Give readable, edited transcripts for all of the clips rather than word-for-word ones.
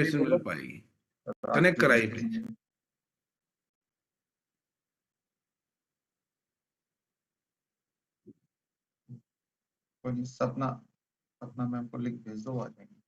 से मिल पाएगी। कनेक्ट कराइए प्लीज। सपना सपना मैम को लिंक भेज दो, आ जाएंगे।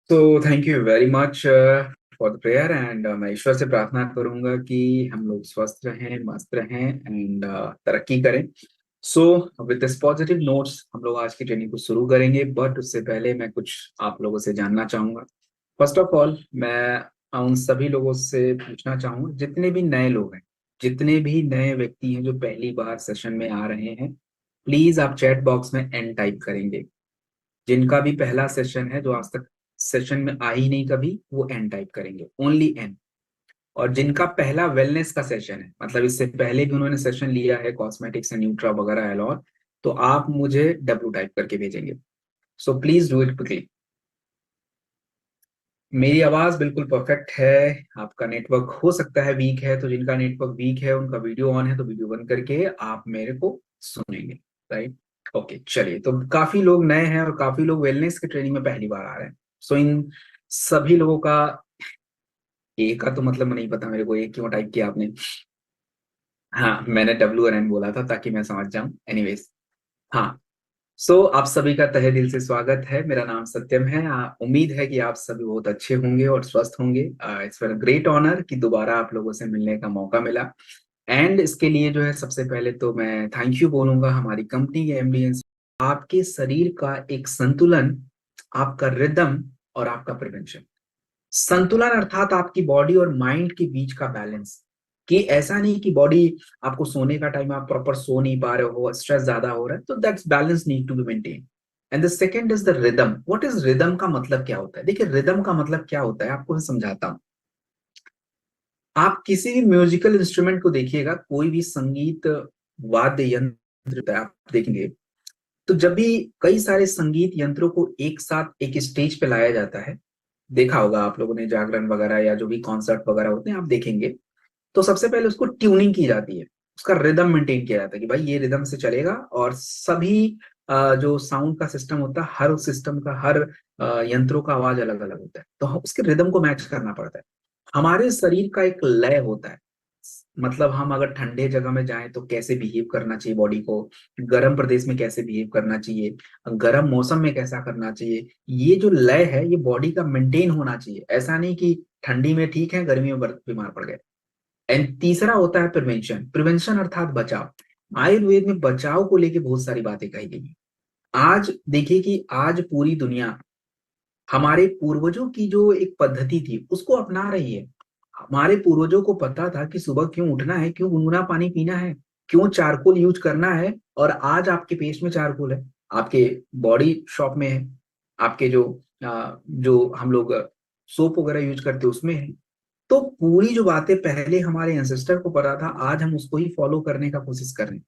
तो thank you very much for the prayer and मैं ईश्वर से प्रार्थना करूंगा कि हम लोग स्वस्थ रहें, मस्त रहें एंड तरक्की करें। So with this positive notes हम लोग आज की ट्रेनिंग को शुरू करेंगे, बट उससे पहले मैं कुछ आप लोगों से जानना चाहूंगा। फर्स्ट ऑफ ऑल मैं उन सभी लोगों से पूछना चाहूंगा, जितने भी नए लोग हैं, जितने भी नए व्यक्ति हैं जो पहली बार सेशन में आ रहे हैं, प्लीज आप चैट बॉक्स में एन टाइप करेंगे। जिनका भी पहला सेशन है, जो आज तक सेशन में आ ही नहीं कभी, वो एन टाइप करेंगे, ओनली एन। और जिनका पहला वेलनेस का सेशन है, मतलब इससे पहले भी उन्होंने सेशन लिया है कॉस्मेटिक्स एंड न्यूट्रा वगैरह एलॉर, तो आप मुझे डब्ल्यू टाइप करके भेजेंगे। सो प्लीज डू इट क्विकली। मेरी आवाज बिल्कुल परफेक्ट है। आपका नेटवर्क हो सकता है वीक है, तो जिनका नेटवर्क वीक है उनका वीडियो ऑन है तो वीडियो बंद करके आप मेरे को सुनेंगे। राइट, ओके चलिए। तो काफी लोग नए हैं और काफी लोग वेलनेस के ट्रेनिंग में पहली बार आ रहे हैं। सो इन सभी लोगों का ए का तो मतलब नहीं पता मेरे को, ए क्यों टाइप किया आपने? हाँ, मैंने WNN बोला था ताकि मैं समझ जाऊं। एनीवेज, हाँ। सो आप सभी का तहे दिल से स्वागत है। मेरा नाम सत्यम है। उम्मीद है कि आप सभी बहुत अच्छे होंगे और स्वस्थ होंगे। इट्स अ ग्रेट ऑनर कि दोबारा आप लोगों से मिलने का मौका मिला। एंड इसके लिए जो है सबसे पहले तो मैं थैंक यू बोलूंगा हमारी कंपनी के एमबीएन। आपके शरीर का एक संतुलन, आपका रिदम और आपका प्रिवेंशन। संतुलन अर्थात आपकी बॉडी और माइंड के बीच का बैलेंस। कि ऐसा नहीं कि बॉडी आपको सोने का टाइम आप प्रॉपर सो नहीं पा रहे हो, स्ट्रेस ज्यादा हो रहा है, तो that's balance need to be maintain. And the second is the rhythm. What is rhythm का मतलब क्या होता है? देखिए, रिदम का मतलब क्या होता है आपको मैं समझाता हूँ। आप किसी भी म्यूजिकल इंस्ट्रूमेंट को देखिएगा, कोई भी संगीत वाद्य यंत्र होता है, आप देखेंगे तो जब भी कई सारे संगीत यंत्रों को एक साथ एक स्टेज पे लाया जाता है, देखा होगा आप लोगों ने जागरण वगैरह या जो भी कॉन्सर्ट वगैरह होते हैं आप देखेंगे, तो सबसे पहले उसको ट्यूनिंग की जाती है, उसका रिदम मेंटेन किया जाता है कि भाई ये रिदम से चलेगा। और सभी जो साउंड का सिस्टम होता है, हर सिस्टम का हर यंत्रों का आवाज अलग अलग होता है, तो उसके रिदम को मैच करना पड़ता है। हमारे शरीर का एक लय होता है। मतलब हम अगर ठंडे जगह में जाएं तो कैसे बिहेव करना चाहिए बॉडी को, गर्म प्रदेश में कैसे बिहेव करना चाहिए, गर्म मौसम में कैसा करना चाहिए, ये जो लय है ये बॉडी का मेंटेन होना चाहिए। ऐसा नहीं कि ठंडी में ठीक है, गर्मी में बीमार पड़ गए। एंड तीसरा होता है प्रिवेंशन। प्रिवेंशन अर्थात बचाव। आयुर्वेद में बचाव को लेके बहुत सारी बातें कही गई हैं। आज देखिए कि आज पूरी दुनिया हमारे पूर्वजों की जो एक पद्धति थी उसको अपना रही है। हमारे पूर्वजों को पता था कि सुबह क्यों उठना है, क्यों गुनगुना पानी पीना है, क्यों चारकोल यूज करना है। और आज आपके पेस्ट में चारकोल है, आपके बॉडी शॉप में है, आपके जो हम लोग सोप वगैरह यूज करते हैं उसमें है। तो पूरी जो बातें पहले हमारे एंसेस्टर को पता था, आज हम उसको ही फॉलो करने का कोशिश कर रहे हैं।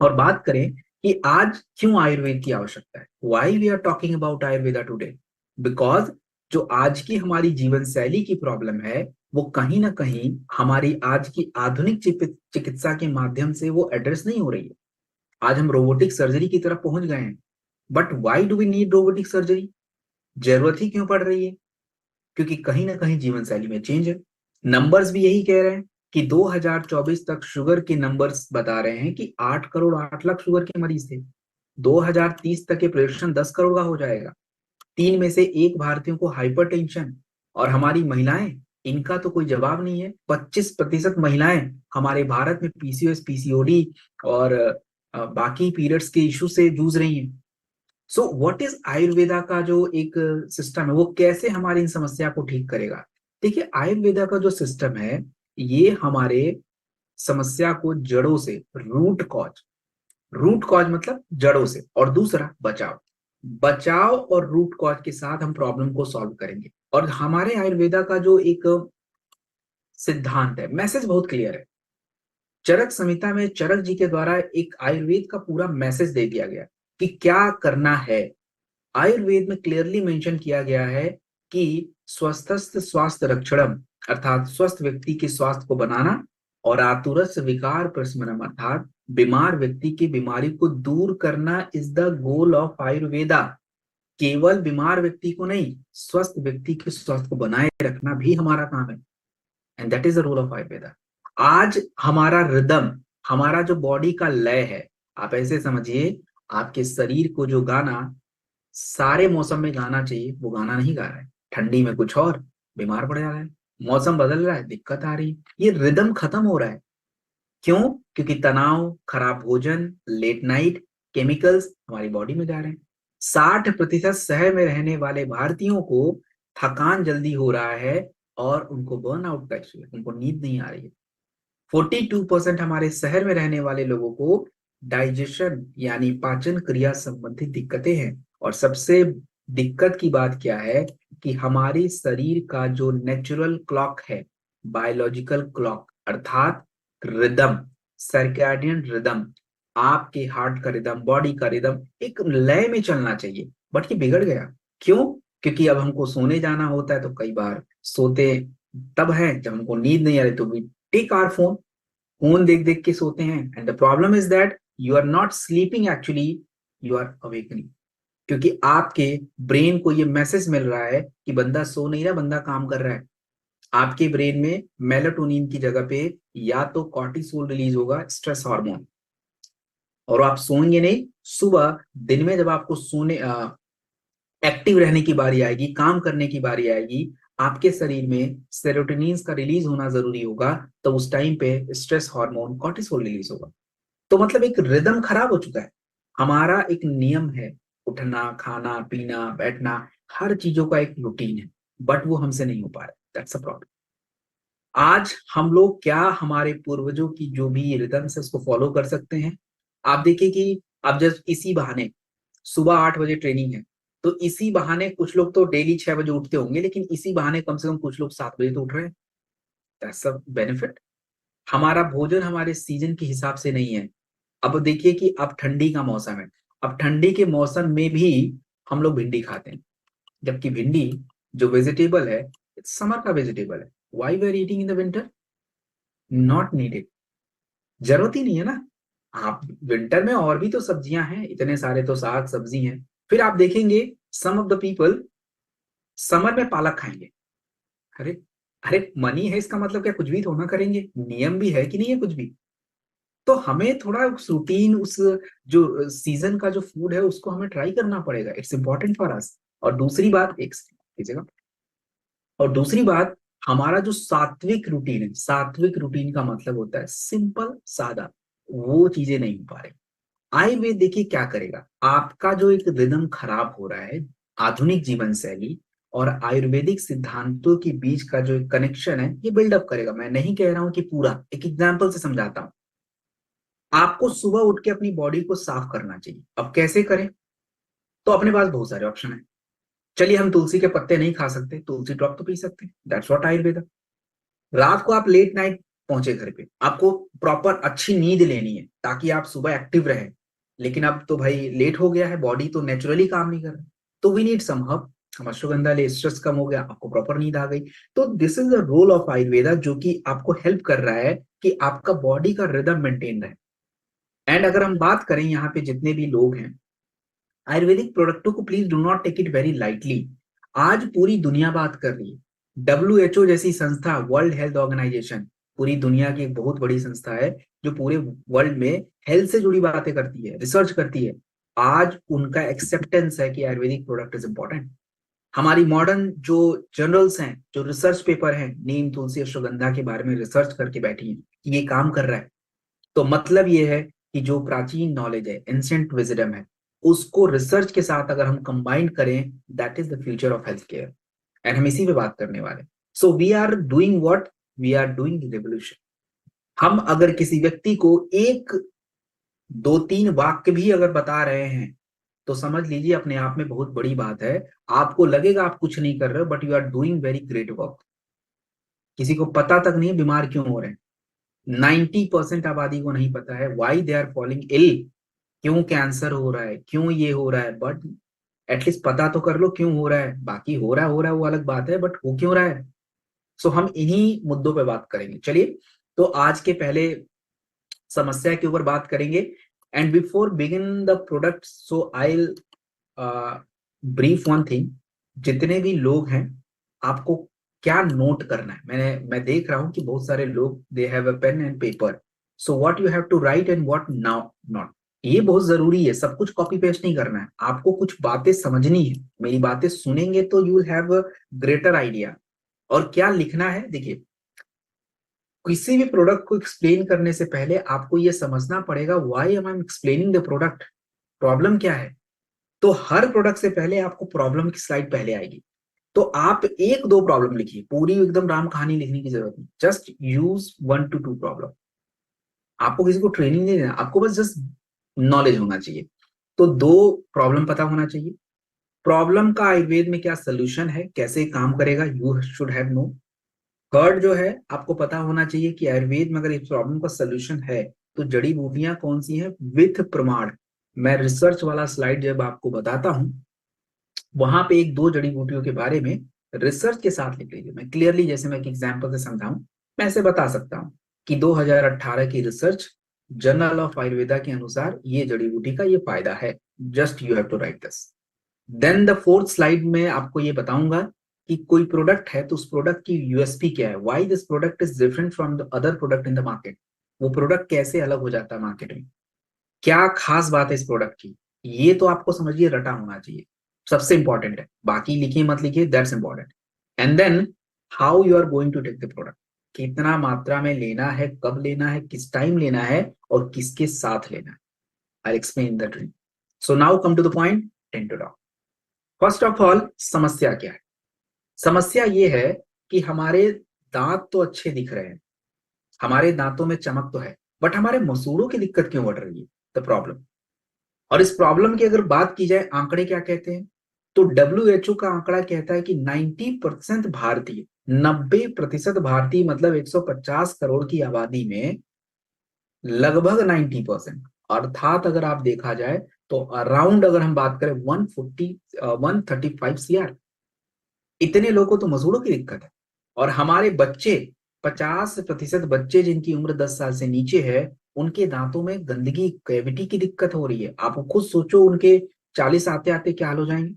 और बात करें कि आज क्यों आयुर्वेद की आवश्यकता है, why we are talking about Ayurveda today, because जो आज की हमारी जीवन शैली की प्रॉब्लम है वो कहीं ना कहीं हमारी आज की आधुनिक चिकित्सा के माध्यम से वो एड्रेस नहीं हो रही है। आज हम रोबोटिक सर्जरी की तरफ पहुंच गए हैं। But why do we need robotic surgery? जरूरत ही क्यों पड़ रही है? क्योंकि कहीं ना कहीं जीवन शैली में चेंज है। नंबर्स भी यही कह रहे हैं कि 2024 तक शुगर के नंबर्स बता रहे हैं कि 8 करोड़ 8 लाख शुगर के मरीज थे। 2030 तक ये प्रोजेक्शन 10 करोड़ का हो जाएगा। 3 में से 1 भारतीयों को हाइपरटेंशन। और हमारी महिलाएं, इनका तो कोई जवाब नहीं है। 25% महिलाएं हमारे भारत में पीसीओएस, पीसीओडी और बाकी पीरियड्स के इशू से जूझ रही हैं। सो व्हाट इज आयुर्वेदा का जो एक सिस्टम है वो कैसे हमारी इन समस्या को ठीक करेगा? देखिए, आयुर्वेदा का जो सिस्टम है ये हमारे समस्या को जड़ों से, रूट कॉज मतलब जड़ों से, और दूसरा बचाव। बचाव और रूट कॉज के साथ हम प्रॉब्लम को सॉल्व करेंगे। और हमारे आयुर्वेदा का जो एक सिद्धांत है, मैसेज बहुत क्लियर है। चरक संहिता में चरक जी के द्वारा एक आयुर्वेद का पूरा मैसेज दे दिया गया कि क्या करना है। आयुर्वेद में क्लियरली मेंशन किया गया है कि स्वस्थस्थ स्वास्थ्य रक्षणम, अर्थात स्वस्थ व्यक्ति के स्वास्थ्य को बनाना, और आतुरस्य विकार प्रशमनम, अर्थात बीमार व्यक्ति की बीमारी को दूर करना is the goal of Ayurveda. केवल बीमार व्यक्ति को नहीं, स्वस्थ व्यक्ति के स्वास्थ्य को बनाए रखना भी हमारा काम है। And that is the role of Ayurveda. आज हमारा रिदम, हमारा जो बॉडी का लय है, आप ऐसे समझिए आपके शरीर को जो गाना सारे मौसम में गाना चाहिए वो गाना नहीं गा रहा है। ठंडी में कुछ और, बीमार पड़ जा रहा है। मौसम बदल रहा है, दिक्कत आ रही है, ये रिदम खत्म हो रहा है। क्यों? क्योंकि तनाव, खराब भोजन, लेट नाइट, केमिकल्स हमारी बॉडी में जा रहे हैं। 60% शहर में रहने वाले भारतीयों को थकान जल्दी हो रहा है और उनको बर्नआउट का इश्यू है, उनको नींद नहीं आ रही है। 42% हमारे शहर में रहने वाले लोगों को डाइजेशन यानी पाचन क्रिया संबंधित दिक्कतें हैं। और सबसे दिक्कत की बात क्या है कि हमारे शरीर का जो नेचुरल क्लॉक है, बायोलॉजिकल क्लॉक अर्थात रिदम, सर्कैडियन रिदम, आपके हार्ट का रिदम, बॉडी का रिदम एक लय में चलना चाहिए, बट ये बिगड़ गया। क्यों? क्योंकि अब हमको सोने जाना होता है तो कई बार सोते तब है जब हमको नींद नहीं आ रही, तो we take our phone, phone देख देख के सोते हैं। And the problem is that you are not sleeping, actually you are awakening, क्योंकि आपके ब्रेन को ये मैसेज मिल रहा है कि बंदा सो नहीं रहा, बंदा काम कर रहा है। आपके ब्रेन में मेलाटोनिन की जगह पे या तो कॉर्टिसोल रिलीज होगा, स्ट्रेस हार्मोन, और आप सोएंगे नहीं। सुबह दिन में जब आपको सोने एक्टिव रहने की बारी आएगी, काम करने की बारी आएगी, आपके शरीर में सेरोटोनिन का रिलीज होना जरूरी होगा, तो उस टाइम पे स्ट्रेस हार्मोन कॉर्टिसोल रिलीज होगा। तो मतलब एक रिदम खराब हो चुका है। हमारा एक नियम है, उठना, खाना, पीना, बैठना, हर चीजों का एक रूटीन है, बट वो हमसे नहीं हो पा रहा। That's a problem. आज हम लोग क्या हमारे पूर्वजों की जो भी रिदम है उसको फॉलो कर सकते हैं? आप देखिए कि अब जब इसी बहाने सुबह 8 बजे ट्रेनिंग है, तो इसी बहाने कुछ लोग तो डेली 6 बजे उठते होंगे, लेकिन इसी बहाने कम से कम कुछ लोग 7 बजे तो उठ रहे हैं। That's a benefit. हमारा भोजन हमारे सीजन के हिसाब से नहीं है। अब देखिए कि अब ठंडी का मौसम है, अब ठंडी के मौसम में भी हम लोग भिंडी खाते हैं, जबकि भिंडी जो वेजिटेबल है, समर का वेजिटेबल है। Why we are eating in the winter? Not needed, जरूरत ही नहीं है ना। आप विंटर में और भी तो सब्जियां हैं, इतने सारे तो साग सब्जी हैं। फिर आप देखेंगे सम ऑफ द पीपल समर में पालक खाएंगे। अरे अरे, मनी है इसका मतलब क्या कुछ भी थोड़ा करेंगे? नियम भी है कि नहीं है कुछ भी? तो हमें थोड़ा उस रूटीन, उस जो सीजन का जो फूड है उसको हमें ट्राई करना पड़ेगा। It's important for us. और दूसरी बात, एक कीजिएगा, और दूसरी बात, हमारा जो सात्विक रूटीन है, सात्विक रूटीन का मतलब होता है सिंपल, सादा, वो चीजें नहीं हो पा रही। आयुर्वेद देखिए क्या करेगा, आपका जो एक रिदम खराब हो रहा है, आधुनिक जीवन शैली और आयुर्वेदिक सिद्धांतों के बीच का जो कनेक्शन है ये बिल्डअप करेगा। मैं नहीं कह रहा हूं कि पूरा, एक एग्जांपल से समझाता हूं। आपको सुबह उठ के अपनी बॉडी को साफ करना चाहिए। अब कैसे करें? तो अपने पास बहुत सारे ऑप्शन है। चलिए, हम तुलसी के पत्ते नहीं खा सकते, तुलसी ड्रॉप तो पी सकते हैं, दैट्स व्हाट आयुर्वेदा। रात को आप लेट नाइट पहुंचे घर पे, आपको प्रॉपर अच्छी नींद लेनी है ताकि आप सुबह एक्टिव रहे, लेकिन अब तो भाई लेट हो गया है, बॉडी तो नेचुरली काम नहीं कर रहा, तो वी नीड सम हर्ब। हम अश्वगंधा ले, स्ट्रेस कम हो गया, आपको प्रॉपर नींद आ गई। तो this is the role of Ayurveda, जो कि आपको हेल्प कर रहा है कि आपका बॉडी का रिदम मेंटेन रहे। एंड अगर हम बात करें यहाँ पे जितने भी लोग हैं आयुर्वेदिक प्रोडक्टों को, please do not take it very lightly. आज पूरी दुनिया बात कर रही है। WHO जैसी संस्था, वर्ल्ड हेल्थ ऑर्गेनाइजेशन, पूरी दुनिया की एक बहुत बड़ी संस्था है जो पूरे वर्ल्ड में हेल्थ से जुड़ी बातें करती है, रिसर्च करती है। आज उनका एक्सेप्टेंस है कि आयुर्वेदिक प्रोडक्ट इज इंपॉर्टेंट। हमारी मॉडर्न जो जर्नल्स हैं, जो रिसर्च पेपर हैं, नीम, तुलसी, अश्वगंधा के बारे में रिसर्च करके बैठी है कि ये काम कर रहा है। तो मतलब ये है कि जो प्राचीन नॉलेज है, एंशिएंट विजडम है, उसको रिसर्च के साथ अगर हम कंबाइन करें, that is the future of health care. And हम इसी पे बात करने वाले। So we are doing what? We are doing revolution. हम अगर किसी व्यक्ति को एक, दो, तीन वाक्य भी अगर बता रहे हैं तो समझ लीजिए अपने आप में बहुत बड़ी बात है। आपको लगेगा आप कुछ नहीं कर रहे हो, but you are doing very great work. किसी को पता तक नहीं है बीमार क्यों हो रहे हैं। 90% आबादी को नहीं पता है वाई दे आर फॉलिंग इल, क्यों कैंसर हो रहा है, क्यों ये हो रहा है। बट एटलीस्ट पता तो कर लो क्यों हो रहा है। बाकी हो रहा है वो अलग बात है, बट हो क्यों रहा है? सो हम इन्हीं मुद्दों पे बात करेंगे। चलिए, तो आज के पहले समस्या के ऊपर बात करेंगे। And before begin the product, so I brief one thing. जितने भी लोग हैं, आपको क्या नोट करना है? मैं देख रहा हूं कि बहुत सारे लोग they have a pen and paper. So what you have to write and what now not, ये बहुत जरूरी है। सब कुछ कॉपी पेस्ट नहीं करना है, आपको कुछ बातें समझनी है। मेरी बातें सुनेंगे तो you will have a greater idea. और क्या लिखना है, देखिए, किसी भी प्रोडक्ट को एक्सप्लेन करने से पहले आपको यह समझना पड़ेगा why am I explaining the product, problem क्या है। तो हर प्रोडक्ट से पहले आपको प्रॉब्लम की स्लाइड पहले आएगी। तो आप एक दो प्रॉब्लम लिखिए, पूरी एकदम राम कहानी लिखने की जरूरत नहीं। Just use 1 to 2 problem. आपको किसी को ट्रेनिंग नहीं देना, आपको बस जस्ट नॉलेज होना चाहिए। तो दो प्रॉब्लम पता होना चाहिए, प्रॉब्लम का आयुर्वेद में क्या सोल्यूशन है, कैसे काम करेगा, you should have know. Third जो है, आपको पता होना चाहिए कि आयुर्वेद में अगर इस प्रॉब्लम का सोल्यूशन है तो जड़ी बूटियां कौन सी हैं विथ प्रमाण। मैं रिसर्च वाला स्लाइड जब आपको बताता हूं वहां पे एक दो जड़ी बूटियों के बारे में रिसर्च के साथ लिख लीजिए। मैं क्लियरली, जैसे मैं एक एग्जांपल से समझाऊं, मैं ऐसे बता सकता हूं कि 2018 की रिसर्च जर्नल ऑफ आयुर्वेदा के अनुसार ये जड़ी बूटी का ये फायदा है। Just you have to write this. Then the fourth slide में आपको ये बताऊंगा कि कोई प्रोडक्ट है तो उस प्रोडक्ट की यूएसपी क्या है, why this product is different from the other product in the market. वो प्रोडक्ट कैसे अलग हो जाता है मार्केट में, क्या खास बात है इस प्रोडक्ट की, ये तो आपको समझिए रटा होना चाहिए, सबसे इंपॉर्टेंट है। बाकी लिखिए मत लिखिए, that's important. And then how you are going to take the product, कितना मात्रा में लेना है, कब लेना है, किस टाइम लेना है और किसके साथ लेना है। I explain the dream. So now come to the point, ten to dot. First of all, समस्या क्या है? समस्या ये है कि हमारे दांत तो अच्छे दिख रहे हैं, हमारे दांतों में चमक तो है, बट हमारे मसूड़ों की दिक्कत क्यों बढ़ रही है, द प्रॉब्लम। और इस प्रॉब्लम की अगर बात की जाए, आंकड़े क्या कहते हैं, तो WHO का आंकड़ा कहता है कि 90% भारतीय, 90% भारतीय मतलब 150 करोड़ की आबादी में लगभग 90%, अर्थात अगर आप देखा जाए तो अराउंड, अगर हम बात करें 135 CR, इतने लोगों को तो मसूड़ों की दिक्कत है। और हमारे बच्चे, 50% बच्चे जिनकी उम्र 10 साल से नीचे है, उनके दांतों में गंदगी, कैविटी की दिक्कत हो रही है। आप खुद सोचो उनके 40 आते आते क्या हाल हो जाएंगे।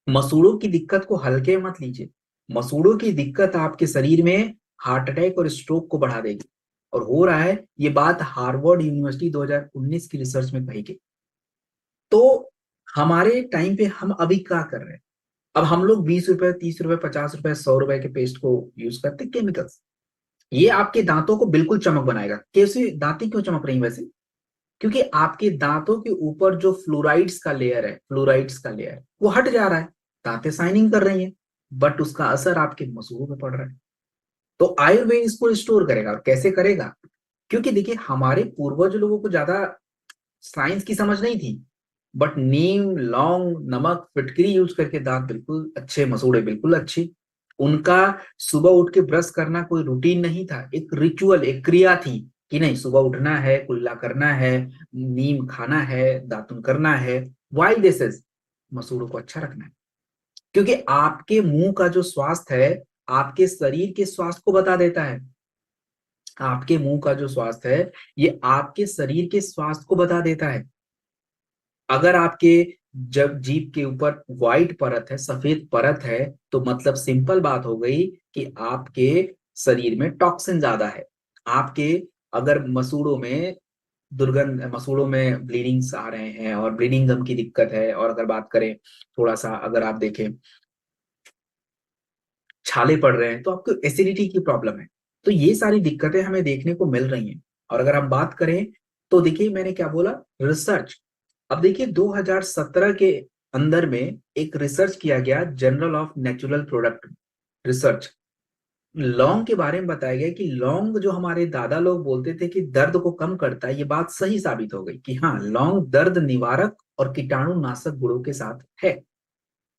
मसूड़ों की दिक्कत को हल्के मत लीजिए। मसूड़ों की दिक्कत आपके शरीर में हार्ट अटैक और स्ट्रोक को बढ़ा देगी, और हो रहा है। ये बात हार्वर्ड यूनिवर्सिटी 2019 की रिसर्च में कही गई। तो हमारे टाइम पे हम अभी क्या कर रहे हैं, अब हम लोग 20 रुपए, 30 रुपए, 50 रुपए, 100 रुपए के पेस्ट को यूज करते, केमिकल्स। ये आपके दांतों को बिल्कुल चमक बनाएगा। कैसे दांतें क्यों चमक रही हैं वैसे? क्योंकि आपके दांतों के ऊपर जो फ्लोराइड्स का लेयर है, फ्लोराइड्स का लेयर वो हट जा रहा है, दांतें शाइनिंग कर रही हैं, बट उसका असर आपके मसूड़ों पे पड़ रहा है। तो आयुर्वेद इसको रिस्टोर करेगा। और कैसे करेगा? क्योंकि देखिए, हमारे पूर्वज लोगों को ज्यादा साइंस की समझ नहीं थी, बट नीम, लौंग, नमक, फिटकरी यूज करके दांत बिल्कुल अच्छे, मसूड़े बिल्कुल अच्छे। उनका सुबह उठ के ब्रश करना कोई रूटीन नहीं था, एक रिचुअल, एक क्रिया थी कि नहीं, सुबह उठना है, कुल्ला करना है, नीम खाना है, दातुन करना है। वाई दिस इज, मसूड़ों को अच्छा रखना है। क्योंकि आपके मुंह का जो स्वास्थ्य है आपके शरीर के स्वास्थ्य को बता देता है। आपके मुंह का जो स्वास्थ्य है ये आपके शरीर के स्वास्थ्य को बता देता है। अगर आपके जब जीभ के ऊपर व्हाइट परत है, सफेद परत है, तो मतलब सिंपल बात हो गई कि आपके शरीर में टॉक्सिन ज्यादा है। आपके अगर मसूड़ों में दुर्गंध, मसूड़ों में ब्लीडिंग्स आ रहे हैं और ब्लीडिंग गम की दिक्कत है, और अगर बात करें थोड़ा सा, अगर आप देखें छाले पड़ रहे हैं, तो आपको एसिडिटी की प्रॉब्लम है। तो ये सारी दिक्कतें हमें देखने को मिल रही हैं। और अगर हम बात करें तो देखिए, मैंने क्या बोला, रिसर्च। अब देखिए 2017 के अंदर में एक रिसर्च किया गया, journal of natural product research. लौंग के बारे में बताया गया कि लौंग, जो हमारे दादा लोग बोलते थे कि दर्द को कम करता है, ये बात सही साबित हो गई कि हाँ, लौंग दर्द निवारक और कीटाणुनाशक गुणों के साथ है।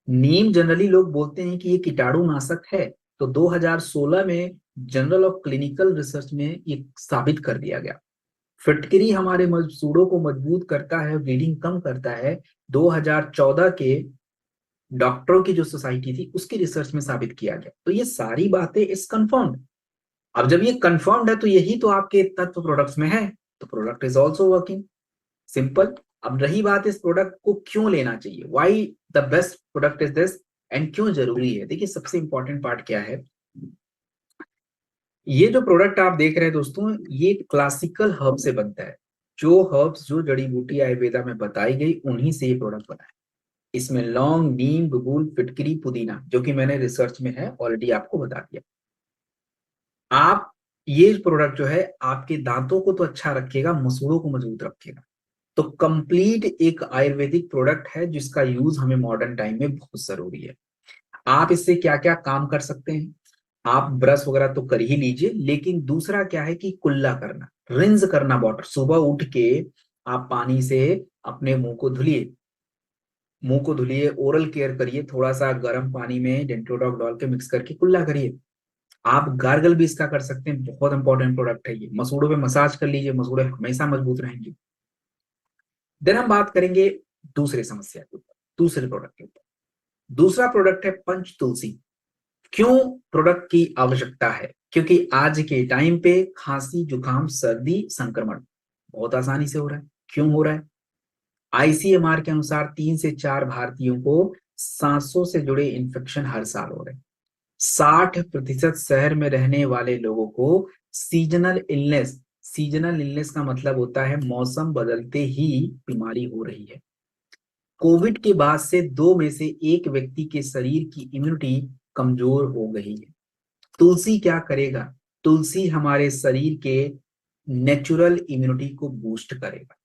नीम जनरली लोग बोलते हैं कि ये कीटाणुनाशक है, तो 2016 में जर्नल ऑफ क्लिनिकल रिसर्च में ये साबित कर दिया गया। फिटकरी हमारे मसूड़ों को मजबूत करता है, ब्लीडिंग कम करता है। 2014 के डॉक्टरों की जो सोसाइटी थी उसकी रिसर्च में साबित किया गया। तो ये सारी बातें इस कंफर्म्ड। अब जब ये कंफर्म्ड है तो यही तो आपके तत्व प्रोडक्ट्स में है, तो product is also working, simple. अब रही बात इस प्रोडक्ट को क्यों लेना चाहिए, why the best product is this, and क्यों जरूरी है। देखिए, सबसे इंपॉर्टेंट पार्ट क्या है, ये जो प्रोडक्ट आप देख रहे हैं दोस्तों, ये क्लासिकल हर्ब से बनता है। जो हर्ब्स, जो जड़ी बूटी आयुर्वेदा में बताई गई, उन्हीं से ये प्रोडक्ट बना है। इसमें लौंग, नीम, बबूल, फिटकरी, पुदीना, जो कि मैंने रिसर्च में है ऑलरेडी आपको बता दिया। आप, ये प्रोडक्ट जो है आपके दांतों को तो अच्छा रखेगा, मसूड़ों को मजबूत रखेगा। तो कंप्लीट एक आयुर्वेदिक प्रोडक्ट है जिसका यूज हमें मॉडर्न टाइम में बहुत जरूरी है। आप इससे क्या क्या काम कर सकते हैं, आप ब्रश वगैरह तो कर ही लीजिए, लेकिन दूसरा क्या है कि कुल्ला करना, रिंज करना वाटर, सुबह उठ के आप पानी से अपने मुंह को धुलिए, मुंह को धुलिए, ओरल केयर करिए, थोड़ा सा गर्म पानी में डेंटोडॉक डाल के मिक्स करके कुल्ला करिए। आप गार्गल भी इसका कर सकते हैं, बहुत इंपॉर्टेंट प्रोडक्ट है ये। मसूड़ों पे मसाज कर लीजिए, मसूड़े हमेशा मजबूत रहेंगे। देन हम बात करेंगे दूसरे समस्या के ऊपर, दूसरे प्रोडक्ट के ऊपर। दूसरा प्रोडक्ट है पंच तुलसी। क्यों प्रोडक्ट की आवश्यकता है? क्योंकि आज के टाइम पे खांसी, जुकाम, सर्दी, संक्रमण बहुत आसानी से हो रहा है। क्यों हो रहा है? आईसीएमआर के अनुसार 3 से 4 भारतीयों को सांसों से जुड़े इन्फेक्शन हर साल हो रहे हैं। 60% शहर में रहने वाले लोगों को सीजनल इलनेस, सीजनल इलनेस का मतलब होता है मौसम बदलते ही बीमारी हो रही है। कोविड के बाद से 2 में से 1 व्यक्ति के शरीर की इम्यूनिटी कमजोर हो गई है। तुलसी क्या करेगा? तुलसी हमारे शरीर के नेचुरल इम्यूनिटी को बूस्ट करेगा।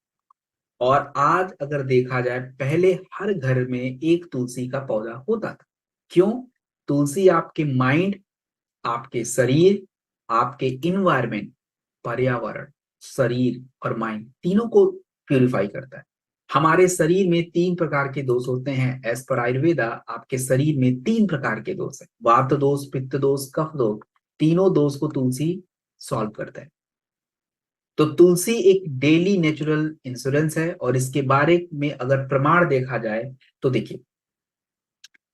और आज अगर देखा जाए, पहले हर घर में एक तुलसी का पौधा होता था। क्यों? तुलसी आपके माइंड, आपके शरीर, आपके इन्वायरमेंट, पर्यावरण, शरीर और माइंड तीनों को प्यूरिफाई करता है। हमारे शरीर में 3 प्रकार के दोष होते हैं। एज पर आयुर्वेदा आपके शरीर में 3 प्रकार के दोष है। वात दोष, पित्त दोष, कफ दोष। तीनों दोष को तुलसी सॉल्व करता है। तो तुलसी एक डेली नेचुरल इंश्योरेंस है। और इसके बारे में अगर प्रमाण देखा जाए तो देखिए,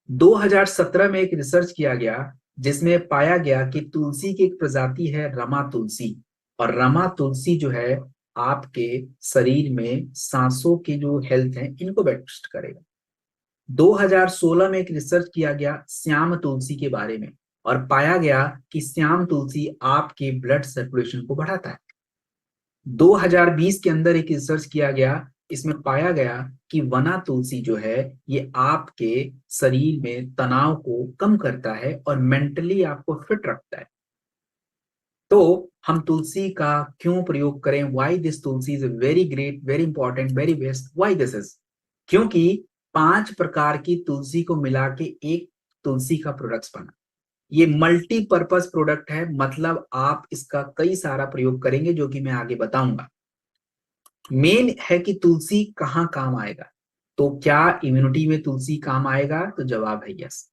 2017 में एक रिसर्च किया गया जिसमें पाया गया कि तुलसी की एक प्रजाति है रमा तुलसी। और रमा तुलसी जो है आपके शरीर में सांसों के जो हेल्थ है इनको बूस्ट करेगा। 2016 में एक रिसर्च किया गया श्याम तुलसी के बारे में, और पाया गया कि श्याम तुलसी आपके ब्लड सर्कुलेशन को बढ़ाता है। 2020 के अंदर एक रिसर्च किया गया, इसमें पाया गया कि वना तुलसी जो है ये आपके शरीर में तनाव को कम करता है और मेंटली आपको फिट रखता है। तो हम तुलसी का क्यों प्रयोग करें? Why this Tulsi is very great, very important, very best. Why this is? क्योंकि 5 प्रकार की तुलसी को मिला के एक तुलसी का प्रोडक्ट बना। ये मल्टीपर्पज प्रोडक्ट है, मतलब आप इसका कई सारा प्रयोग करेंगे जो कि मैं आगे बताऊंगा। मेन है कि तुलसी कहाँ काम आएगा। तो क्या इम्यूनिटी में तुलसी काम आएगा? तो जवाब है यस।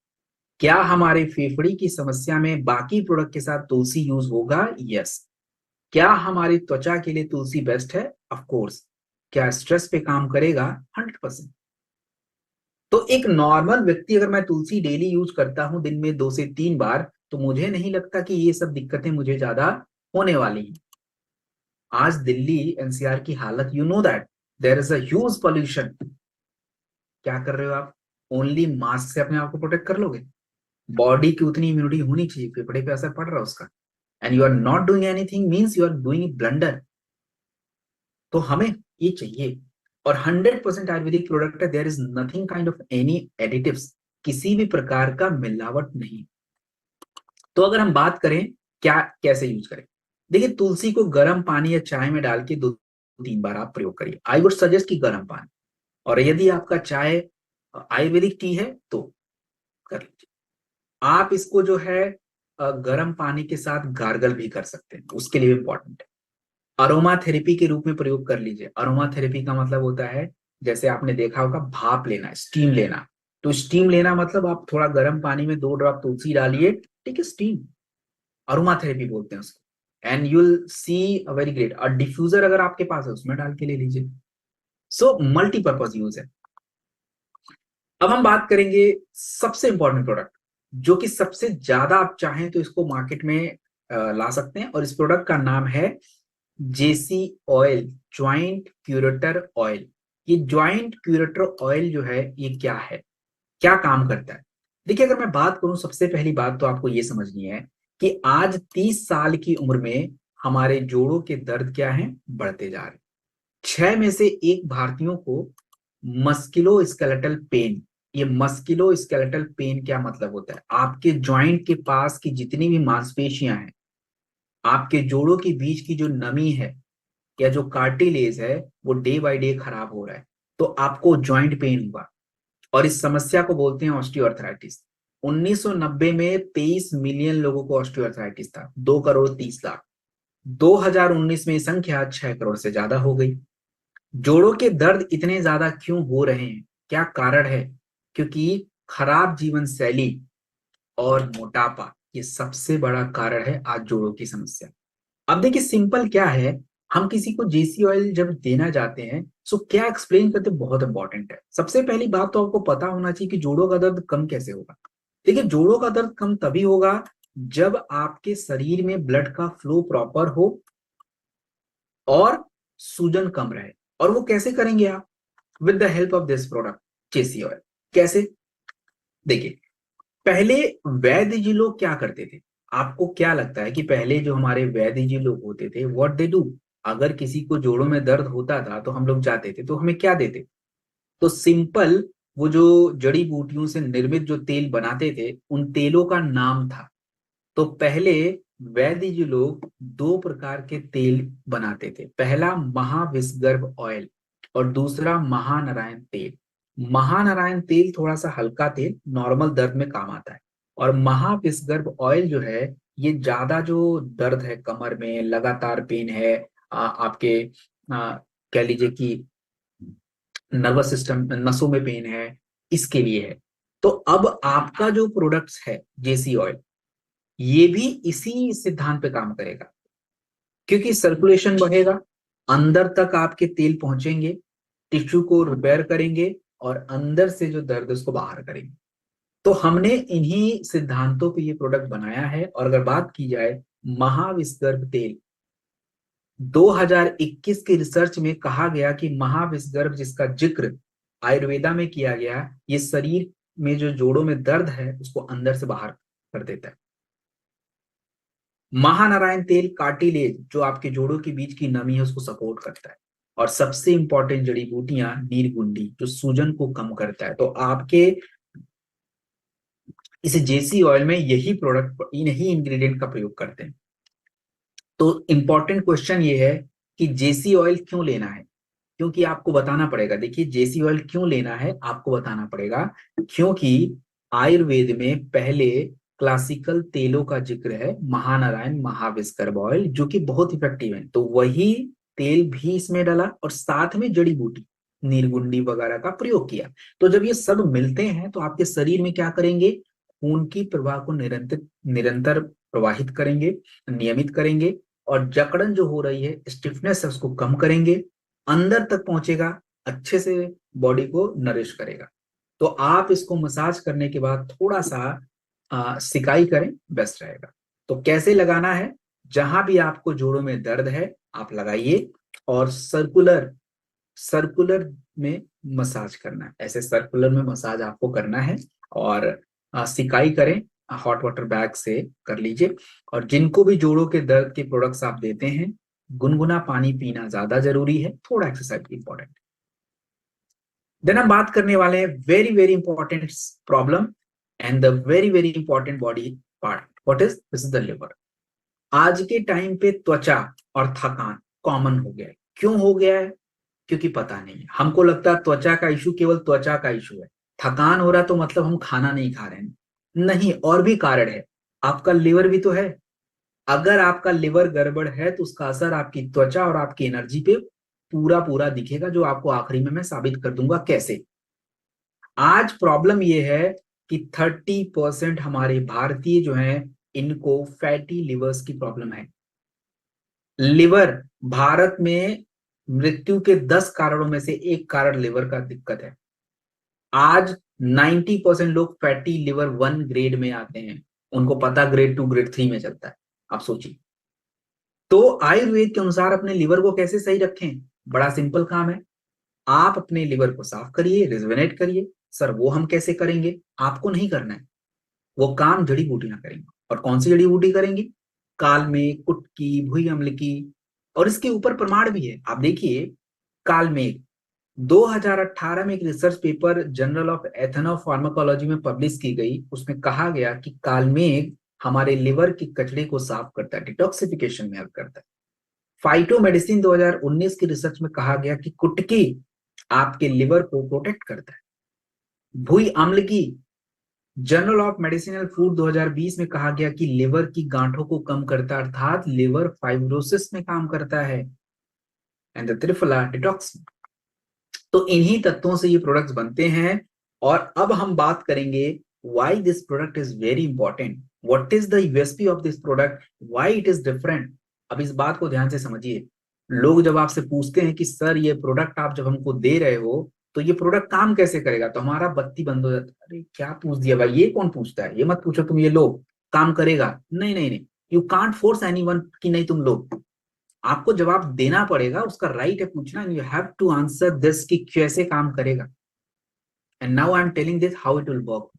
क्या हमारे फेफड़े की समस्या में बाकी प्रोडक्ट के साथ तुलसी यूज होगा? यस। क्या हमारी त्वचा के लिए तुलसी बेस्ट है? Of course. क्या स्ट्रेस पे काम करेगा? 100%। तो एक नॉर्मल व्यक्ति, अगर मैं तुलसी डेली यूज करता हूं दिन में 2 से 3 बार, तो मुझे नहीं लगता कि ये सब दिक्कतें मुझे ज्यादा होने वाली हैं। आज दिल्ली एनसीआर की हालत, you know that there is a huge pollution. क्या कर रहे हो आप? ओनली मास्क से अपने आप को प्रोटेक्ट कर लोगे? बॉडी की उतनी इम्यूनिटी होनी चाहिए, फेफड़े पे असर पड़ रहा है उसका, and you are not doing anything, means you are doing blunder. तो हमें ये चाहिए। और 100% आयुर्वेदिक प्रोडक्ट है। There is nothing kind of any additives, किसी भी प्रकार का मिलावट नहीं। तो अगर हम बात करें क्या कैसे यूज करें, देखिए तुलसी को गर्म पानी या चाय में डाल के 2-3 बार आप प्रयोग करिए। आई वुड सजेस्ट कि गर्म पानी। और यदि आपका चाय आयुर्वेदिक टी है तो कर लीजिए। आप इसको जो है गर्म पानी के साथ गार्गल भी कर सकते हैं, उसके लिए इंपॉर्टेंट है। अरोमा थेरेपी के रूप में प्रयोग कर लीजिए। अरोमा थेरेपी का मतलब होता है, जैसे आपने देखा होगा, भाप लेना, स्टीम लेना। तो स्टीम लेना मतलब आप थोड़ा गर्म पानी में 2 ड्रॉप तुलसी डालिए, ठीक है, स्टीम, अरोमा थेरेपी बोलते हैं उसको। And you will see a very great. और डिफ्यूजर अगर आपके पास है उसमें डाल के ले लीजिए। सो मल्टीपर्पज यूज है। अब हम बात करेंगे सबसे इंपॉर्टेंट प्रोडक्ट, जो कि सबसे ज्यादा आप चाहें तो इसको मार्केट में ला सकते हैं, और इस प्रोडक्ट का नाम है जेसी ऑयल, ज्वाइंट क्यूरेटर ऑयल। ये ज्वाइंट क्यूरेटर ऑयल जो है ये क्या है, क्या काम करता है? देखिए, अगर मैं बात करूं, सबसे पहली बात तो आपको ये समझनी है कि आज 30 साल की उम्र में हमारे जोड़ों के दर्द क्या है, बढ़ते जा रहे हैं। 6 में से 1 भारतीयों को मस्कुलो स्केलेटल पेन, ये मस्कुलो स्केलेटल पेन क्या मतलब होता है? आपके ज्वाइंट के पास की जितनी भी मांसपेशियां हैं, आपके जोड़ों के बीच की जो नमी है या जो कार्टिलेज है, वो डे बाय डे खराब हो रहा है, तो आपको ज्वाइंट पेन होगा। और इस समस्या को बोलते हैं ऑस्टियोआर्थराइटिस। 1990 में 23 मिलियन लोगों को ऑस्टियोआर्थराइटिस था, 2 करोड़ 30 लाख। 2019 में संख्या 6 करोड़ से ज्यादा हो गई। जोड़ों के दर्द इतने ज्यादा क्यों हो रहे हैं, क्या कारण है? क्योंकि खराब जीवन शैली और मोटापा, ये सबसे बड़ा कारण है आज जोड़ों की समस्या। अब देखिए, सिंपल क्या है, हम किसी को जेसी ऑयल जब देना जाते हैं, सो क्या एक्सप्लेन करते बहुत इंपॉर्टेंट है। सबसे पहली बात तो आपको पता होना चाहिए कि जोड़ों का दर्द कम कैसे होगा। देखिए, जोड़ों का दर्द कम तभी होगा जब आपके शरीर में ब्लड का फ्लो प्रॉपर हो और सूजन कम रहे। और वो कैसे करेंगे आप? With the help of this product JC oil. कैसे? देखिए, पहले वैद्य जी लोग क्या करते थे? आपको क्या लगता है कि पहले जो हमारे वैद्य जी लोग होते थे, व्हाट दे डू? अगर किसी को जोड़ों में दर्द होता था तो हम लोग जाते थे, तो हमें क्या देते? तो सिंपल, वो जो जड़ी बूटियों से निर्मित जो तेल बनाते थे, उन तेलों का नाम था। तो पहले वैद्य जी लोग दो प्रकार के तेल बनाते थे। पहला महाविषगर्भ ऑयल और दूसरा महानारायण तेल। महानारायण तेल थोड़ा सा हल्का तेल, नॉर्मल दर्द में काम आता है। और महाविषगर्भ ऑयल जो है, ये ज्यादा जो दर्द है, कमर में लगातार पेन है, आपके कह लीजिए कि नर्वस सिस्टम, नसों में पेन है, इसके लिए है। तो अब आपका जो प्रोडक्ट्स है जेसी ऑयल, ये भी इसी सिद्धांत पे काम करेगा, क्योंकि सर्कुलेशन बढ़ेगा, अंदर तक आपके तेल पहुंचेंगे, टिश्यू को रिपेयर करेंगे और अंदर से जो दर्द है उसको बाहर करेंगे। तो हमने इन्हीं सिद्धांतों पे ये प्रोडक्ट बनाया है। और अगर बात की जाए महाविषगर्भ तेल, 2021 के रिसर्च में कहा गया कि महाविषगर्भ जिसका जिक्र आयुर्वेदा में किया गया, ये शरीर में जो जोड़ों में दर्द है उसको अंदर से बाहर कर देता है। महानारायण तेल कार्टिलेज, जो आपके जोड़ों के बीच की नमी है उसको सपोर्ट करता है। और सबसे इंपॉर्टेंट जड़ी बूटियां नीरगुंडी, जो सूजन को कम करता है। तो आपके इस जेसी ऑयल में यही प्रोडक्ट, इन्हीं इंग्रेडिएंट का प्रयोग करते हैं। तो इंपॉर्टेंट क्वेश्चन ये है कि जेसी ऑयल क्यों लेना है? क्योंकि आपको बताना पड़ेगा। देखिए, जेसी ऑयल क्यों लेना है आपको बताना पड़ेगा, क्योंकि आयुर्वेद में पहले क्लासिकल तेलों का जिक्र है, महानारायण महाविषगर्भ ऑयल, जो कि बहुत इफेक्टिव है। तो वही तेल भी इसमें डाला और साथ में जड़ी बूटी नीरगुंडी वगैरह का प्रयोग किया। तो जब ये सब मिलते हैं तो आपके शरीर में क्या करेंगे? खून की प्रवाह को निरंतर निरंतर प्रवाहित करेंगे, नियमित करेंगे, और जकड़न जो हो रही है, स्टिफनेस है, उसको कम करेंगे, अंदर तक पहुंचेगा, अच्छे से बॉडी को नरिश करेगा। तो आप इसको मसाज करने के बाद थोड़ा सा सिकाई करें, बेस्ट रहेगा। तो कैसे लगाना है? जहां भी आपको जोड़ों में दर्द है आप लगाइए, और सर्कुलर सर्कुलर में मसाज करना है। ऐसे सर्कुलर में मसाज आपको करना है, और सिकाई करें, हॉट वाटर बैग से कर लीजिए। और जिनको भी जोड़ों के दर्द के प्रोडक्ट्स आप देते हैं, गुनगुना पानी पीना ज्यादा जरूरी है, थोड़ा एक्सरसाइज इंपॉर्टेंट। देन हम बात करने वाले हैं very very important problem and the very very important body part. What is this? Is the liver. आज के टाइम पे त्वचा और थकान कॉमन हो गया है। क्यों हो गया है? क्योंकि पता नहीं है। हमको लगता है त्वचा का इशू केवल त्वचा का इशू है, थकान हो रहा तो मतलब हम खाना नहीं खा रहे हैं। नहीं, और भी कारण है। आपका लिवर भी तो है। अगर आपका लिवर गड़बड़ है तो उसका असर आपकी त्वचा और आपकी एनर्जी पे पूरा पूरा दिखेगा, जो आपको आखिरी में मैं साबित कर दूंगा कैसे। आज प्रॉब्लम यह है कि 30% हमारे भारतीय जो हैं, इनको फैटी लिवर्स की प्रॉब्लम है। लिवर भारत में मृत्यु के 10 कारणों में से एक कारण लिवर का दिक्कत है। आज 90% लोग फैटी लिवर 1 ग्रेड में आते हैं, उनको पता ग्रेड 2 ग्रेड 3 में चलता है। आप सोचिए। तो आयुर्वेद के अनुसार अपने लिवर को कैसे सही रखें? बड़ा सिंपल काम है। आप अपने लिवर को साफ करिए, रिजुवेनेट करिए। सर वो हम कैसे करेंगे? आपको नहीं करना है, वो काम जड़ी बूटियां करेंगी। और कौन सी जड़ी बूटी करेंगी? काल में, कुटकी, भुई अम्ल की। और इसके ऊपर प्रमाण भी है। आप देखिए, काल में 2018 में एक research paper journal of ethno pharmacology में पब्लिश की गई। उसमें कहा गया कि कालमेघ हमारे लिवर के कचरे को साफ करता है, डिटॉक्सिफिकेशन में हेल्प करता है। फाइटो मेडिसिन 2019 की रिसर्च में कहा गया कि कुटकी आपके लिवर को प्रोटेक्ट करता है। भुई अम्ल की जर्नल ऑफ मेडिसिनल फूड 2020 में कहा गया कि लिवर की गांठों को कम करता है, अर्थात लिवर फाइब्रोसिस में काम करता है। And the triphala detox. तो इन्हीं तत्वों से ये प्रोडक्ट्स बनते हैं। और अब हम बात करेंगे why this product is very important, what is the USP of this product, why it is different. अब इस बात को ध्यान से समझिए। लोग जब आपसे पूछते हैं कि सर ये प्रोडक्ट आप जब हमको दे रहे हो तो ये प्रोडक्ट काम कैसे करेगा, तो हमारा बत्ती बंद हो जाता है, अरे क्या पूछ दिया भाई, ये कौन पूछता है, ये मत पूछो तुम, ये लो काम करेगा। नहीं नहीं नहीं, यू कांट फोर्स एनीवन कि नहीं तुम लो, आपको जवाब देना पड़ेगा, उसका राइट है पूछना, you have to answer this कि कैसे काम करेगा। And now I am telling this how it will work.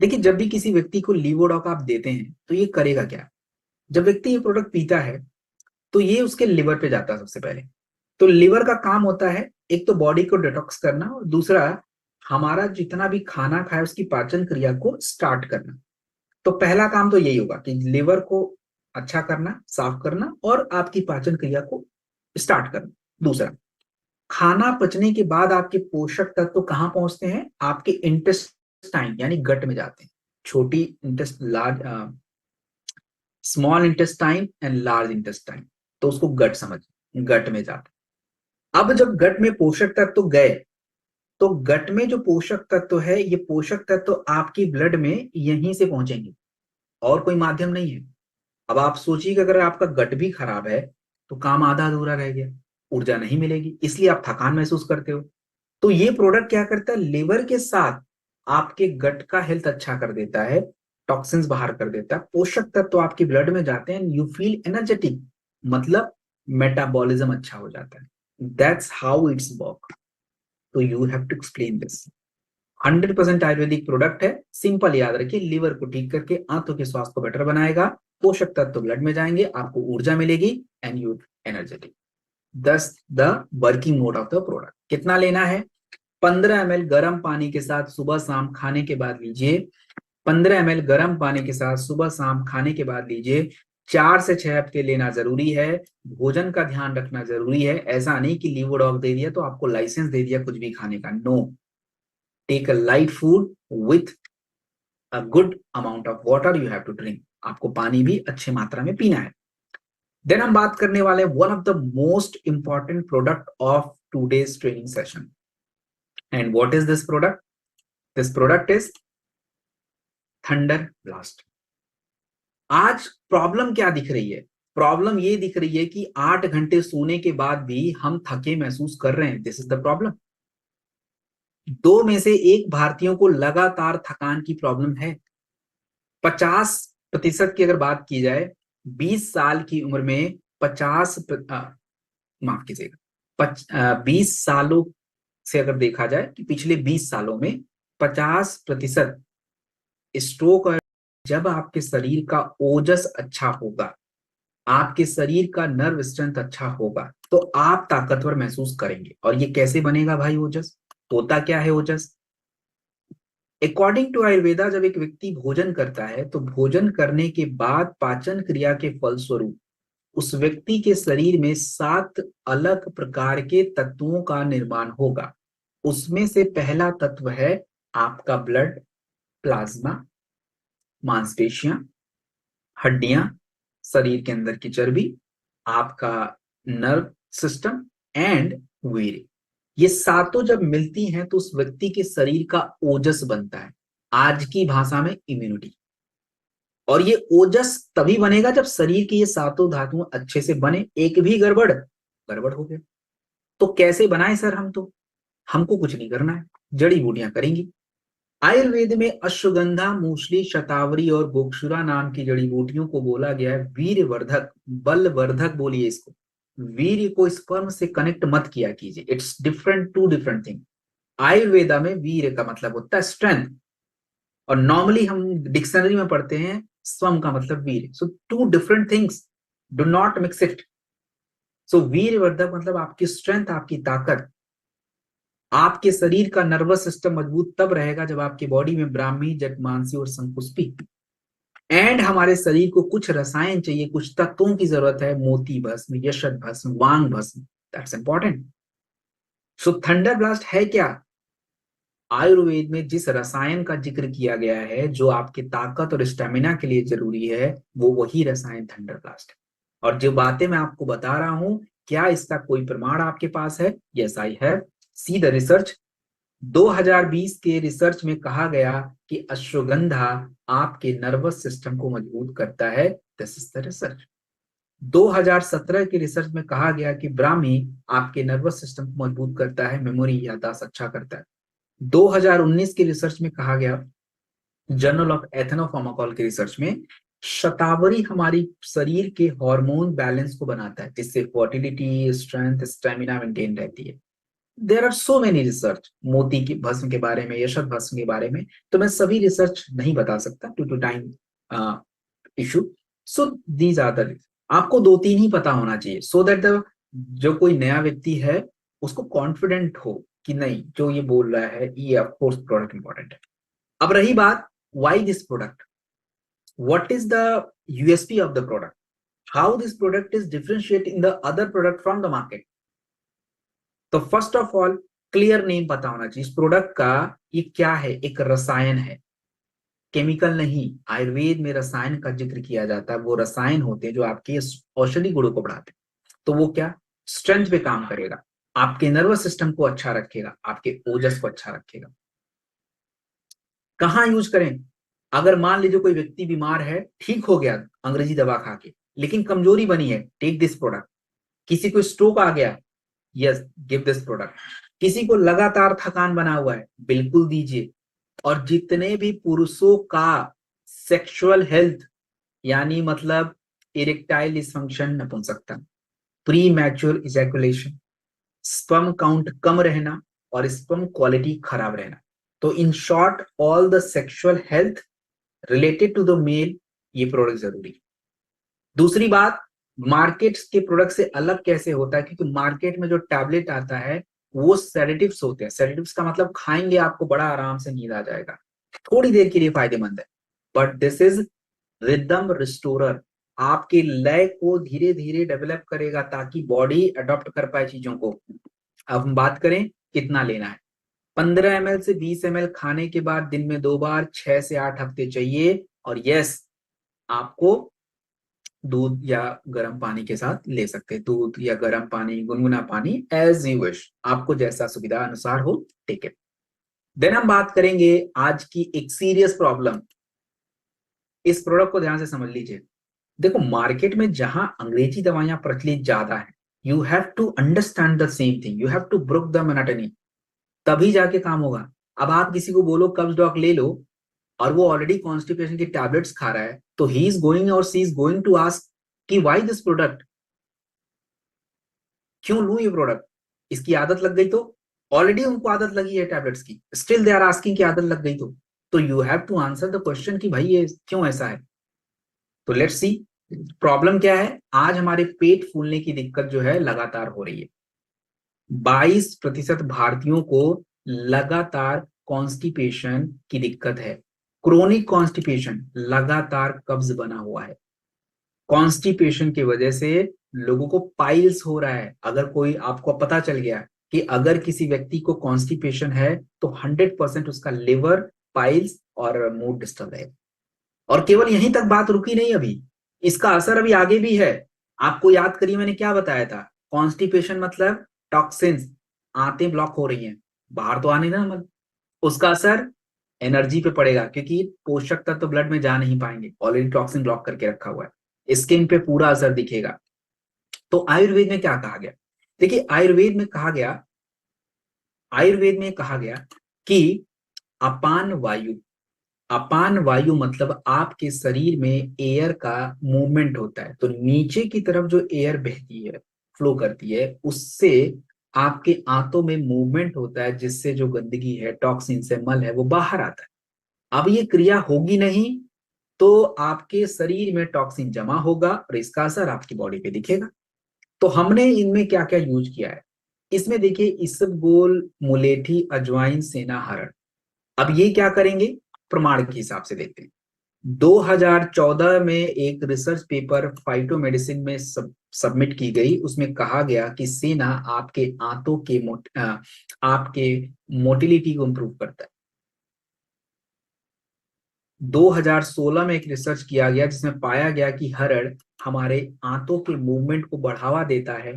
देखिए जब भी किसी व्यक्ति को लीवोडॉक आप देते हैं तो ये करेगा क्या, जब व्यक्ति ये प्रोडक्ट पीता है तो ये उसके लिवर पे जाता है सबसे पहले। तो लिवर का काम होता है एक तो बॉडी को डिटॉक्स करना, और दूसरा हमारा जितना भी खाना खाए उसकी पाचन क्रिया को स्टार्ट करना। तो पहला काम तो यही होगा कि लिवर को अच्छा करना, साफ करना और आपकी पाचन क्रिया को स्टार्ट करना। दूसरा, खाना पचने के बाद आपके पोषक तत्व कहाँ पहुंचते हैं, आपके इंटेस्टाइन यानी गट में जाते हैं। छोटी large small intestine and large intestine, तो उसको गट समझ, गट में जाते हैं। अब जब गट में पोषक तत्व गए तो गट में जो पोषक तत्व है, ये पोषक तत्व आपकी ब्लड में यहीं से पहुंचेंगे और कोई माध्यम नहीं है। अब आप सोचिए कि अगर आपका गट भी खराब है तो काम आधा अधूरा रह गया, ऊर्जा नहीं मिलेगी, इसलिए आप थकान महसूस करते हो। तो ये प्रोडक्ट क्या करता है, लिवर के साथ आपके गट का हेल्थ अच्छा कर देता है, टॉक्सिन्स बाहर कर देता है, पोषक तत्व आपके ब्लड में जाते हैं, यू फील एनर्जेटिक, मतलब मेटाबॉलिज्म अच्छा हो जाता है। That's how it's work. तो you have to explain this. 100% Ayurvedic product है, सिंपल याद रखिए, लिवर को ठीक करके आंतों के स्वास्थ्य को बेटर बनाएगा, पोषक तत्व ब्लड में जाएंगे, आपको ऊर्जा मिलेगी एंड यू एनर्जेटिक। दस the working mode of the product. कितना लेना है, 15 ml गर्म पानी के साथ सुबह शाम खाने के बाद लीजिए। 15 ml गर्म पानी के साथ सुबह शाम खाने के बाद लीजिए। 4 से 6 हफ्ते लेना जरूरी है। भोजन का ध्यान रखना जरूरी है, ऐसा नहीं कि लीवोडॉग दे दिया तो आपको लाइसेंस दे दिया कुछ भी खाने का। No, take a light food with a good amount of water you have to drink. आपको पानी भी अच्छी मात्रा में पीना है। देन हम बात करने वाले one of the most important product of today's training session. And what is this product, this product is thunder blast. आज प्रॉब्लम क्या दिख रही है, प्रॉब्लम ये दिख रही है कि 8 घंटे सोने के बाद भी हम थके महसूस कर रहे हैं। This is the problem. 2 में से 1 भारतीयों को लगातार थकान की प्रॉब्लम है। 50% की अगर बात की जाए, 20 साल की उम्र में माफ कीजिएगा, 20 सालों से अगर देखा जाए कि पिछले 20 सालों में 50% स्ट्रोक। और जब आपके शरीर का ओजस अच्छा होगा, आपके शरीर का नर्व स्ट्रेंथ अच्छा होगा, तो आप ताकतवर महसूस करेंगे। और ये कैसे बनेगा भाई ओजस, होता क्या है ओजस, अकॉर्डिंग टू आयुर्वेदा जब एक व्यक्ति भोजन करता है तो भोजन करने के बाद पाचन क्रिया के फलस्वरूप उस व्यक्ति के शरीर में 7 अलग प्रकार के तत्वों का निर्माण होगा। उसमें से पहला तत्व है आपका ब्लड, प्लाज्मा, मांसपेशियां, हड्डियां, शरीर के अंदर की चर्बी, आपका नर्व सिस्टम एंड वीर्य। ये सातों जब मिलती हैं तो उस व्यक्ति के शरीर का ओजस बनता है, आज की भाषा में इम्यूनिटी। और ये ओजस तभी बनेगा जब शरीर की ये सातों धातुएं अच्छे से बने। एक भी गड़बड़, गड़बड़ हो गया। तो कैसे बनाए सर हम, तो हमको कुछ नहीं करना है, जड़ी बूटियां करेंगी। आयुर्वेद में अश्वगंधा, मूसली, शतावरी और गोक्षुरा नाम की जड़ी बूटियों को बोला गया है वीरवर्धक, बलवर्धक बोलिए इसको। वीर्य को स्पर्म से कनेक्ट मत किया कीजिए, it's different, two different thing. Ayurveda में वीर्य का मतलब होता है स्ट्रेंथ, और नॉर्मली हम डिक्शनरी में पढ़ते हैं स्वम का मतलब वीर्य। So two different things, do not mix it. So वीरवर्धक मतलब आपकी स्ट्रेंथ, आपकी ताकत। आपके शरीर का नर्वस सिस्टम मजबूत तब रहेगा जब आपकी बॉडी में ब्राह्मी, जठमांसी और संकुष्पी। एंड हमारे शरीर को कुछ रसायन चाहिए, कुछ तत्वों की जरूरत है, मोती भस्म, यशत भस्म, वांग भस्म, that's important. So thunder blast है क्या, आयुर्वेद में जिस रसायन का जिक्र किया गया है जो आपकी ताकत और स्टेमिना के लिए जरूरी है, वो वही रसायन थंडर ब्लास्ट है। और जो बातें मैं आपको बता रहा हूं, क्या इसका कोई प्रमाण आपके पास है? Yes I have, see the research. 2020 के रिसर्च में कहा गया कि अश्वगंधा आपके नर्वस सिस्टम को मजबूत करता है। This is the research. 2017 की रिसर्च में कहा गया कि ब्राह्मी आपके नर्वस सिस्टम को मजबूत करता है, मेमोरी याददाश्त अच्छा करता है। 2019 की रिसर्च में कहा गया, जर्नल ऑफ एथनोफार्माकोल की रिसर्च में, शतावरी हमारी शरीर के हार्मोन बैलेंस को बनाता है, जिससे फर्टिलिटी, स्ट्रेंथ, स्टेमिना मेंटेन रहती है। There are so many research, मोती की भस्म के बारे में, यशत भस्म के बारे में, तो मैं सभी रिसर्च नहीं बता सकता due to time issue. So these are the, आपको दो तीन ही पता होना चाहिए सो दैट द जो कोई नया व्यक्ति है उसको कॉन्फिडेंट हो कि नहीं जो ये बोल रहा है ये ऑफ कोर्स प्रोडक्ट इंपॉर्टेंट है। अब रही बात why this product, what is the USP of the product, how this product is differentiate in the other product from the market. तो first of all clear name पता होना चाहिए इस product का, ये क्या है, एक रसायन है, केमिकल नहीं। आयुर्वेद में रसायन का जिक्र किया जाता है, वो रसायन होते हैं जो आपके औषधि गुणों को बढ़ाते हैं। तो वो क्या, स्ट्रेंथ पे काम करेगा, आपके नर्वस सिस्टम को अच्छा रखेगा, आपके ओजस को अच्छा रखेगा। कहाँ यूज करें, अगर मान लीजिए कोई व्यक्ति बीमार है, ठीक हो गया अंग्रेजी दवा खा के, लेकिन कमजोरी बनी है, टेक दिस प्रोडक्ट। किसी को स्ट्रोक आ गया, यस गिव दिस प्रोडक्ट। किसी को लगातार थकान बना हुआ है, बिल्कुल दीजिए। और जितने भी पुरुषों का सेक्सुअल हेल्थ यानी मतलब इरेक्टाइल डिसफंक्शन, नपुंसकता, premature ejaculation, sperm count कम रहना और स्पर्म क्वालिटी खराब रहना, तो in short all the sexual health related to the male, ये प्रोडक्ट जरूरी है। दूसरी बात, मार्केट के प्रोडक्ट से अलग कैसे होता है, क्योंकि मार्केट में जो टैबलेट आता है वो सेडेटिव्स होते हैं। सेडेटिव्स का मतलब खाएंगे आपको बड़ा आराम से नींद आ जाएगा, थोड़ी देर के लिए फायदेमंद है, but this is rhythm restorer, आपके लय को धीरे धीरे डेवलप करेगा ताकि बॉडी अडॉप्ट कर पाए चीजों को। अब हम बात करें कितना लेना है, 15 ml से 20 ml खाने के बाद दिन में 2 बार 6 से 8 हफ्ते चाहिए। और यस, आपको दूध या गर्म पानी के साथ ले सकते हैं, दूध या गर्म पानी, गुनगुना पानी, एज यू विश, आपको जैसा सुविधा अनुसार हो, टेक इट। देन हम बात करेंगे आज की एक सीरियस प्रॉब्लम, इस प्रोडक्ट को ध्यान से समझ लीजिए। देखो मार्केट में जहां अंग्रेजी दवाइयां प्रचलित ज्यादा है, you have to understand the same thing, you have to break the monotony, तभी जाके काम होगा। अब आप किसी को बोलो कब्ज डॉग ले लो और वो ऑलरेडी कॉन्स्टिपेशन की टैबलेट्स खा रहा है, तो ही इज गोइंग और सी इज गोइंग टू आस्क कि व्हाई दिस प्रोडक्ट, क्यों लूं ये प्रोडक्ट, इसकी आदत लग गई तो, ऑलरेडी उनको आदत लगी है टैबलेट्स की, स्टिल दे आर आस्किंग की आदत लग गई तो you have to answer the question कि भाई ये क्यों ऐसा है। तो लेट्स सी प्रॉब्लम क्या है। आज हमारे पेट फूलने की दिक्कत जो है लगातार हो रही है, 22% भारतीयों को लगातार कॉन्स्टिपेशन की दिक्कत है, क्रोनिक कॉन्स्टिपेशन, लगातार कब्ज बना हुआ है। कॉन्स्टिपेशन की वजह से लोगों को पाइल्स हो रहा है। अगर कोई आपको पता चल गया कि अगर किसी व्यक्ति को कॉन्स्टिपेशन है तो 100% उसका लिवर, पाइल्स और मूड डिस्टर्ब है। और केवल यहीं तक बात रुकी नहीं, अभी इसका असर अभी आगे भी है। आपको याद करिए मैंने क्या बताया था, कॉन्स्टिपेशन मतलब टॉक्सिन्स, आंतें ब्लॉक हो रही हैं, बाहर तो आने ना, मतलब उसका असर एनर्जी पे पड़ेगा, क्योंकि पोषक तत्व तो ब्लड में जा नहीं पाएंगे, ऑलरेडी टॉक्सिन ब्लॉक करके रखा हुआ है, स्किन पे पूरा असर दिखेगा। तो आयुर्वेद में क्या कहा गया, देखिए आयुर्वेद में कहा गया कि अपान वायु, अपान वायु मतलब आपके शरीर में एयर का मूवमेंट होता है, तो नीचे की तरफ जो एयर बहती है, फ्लो करती है, उससे आपके आंतों में मूवमेंट होता है, जिससे जो गंदगी है, टॉक्सिन से मल है, वो बाहर आता है। अब ये क्रिया होगी नहीं तो आपके शरीर में टॉक्सिन जमा होगा और इसका असर आपकी बॉडी पे दिखेगा। तो हमने इनमें क्या क्या यूज किया है, इसमें देखिए इसबगोल, मुलेठी, अजवाइन, सेना, हरड़। अब ये क्या करेंगे, प्रमाण के हिसाब से देखते हैं। 2014 में एक रिसर्च पेपर फाइटो मेडिसिन में सबमिट की गई, उसमें कहा गया कि सेना आपके आंतों के आपके मोटिलिटी को इंप्रूव करता है। 2016 में एक रिसर्च किया गया जिसमें पाया गया कि हरड़ हमारे आंतों के मूवमेंट को बढ़ावा देता है,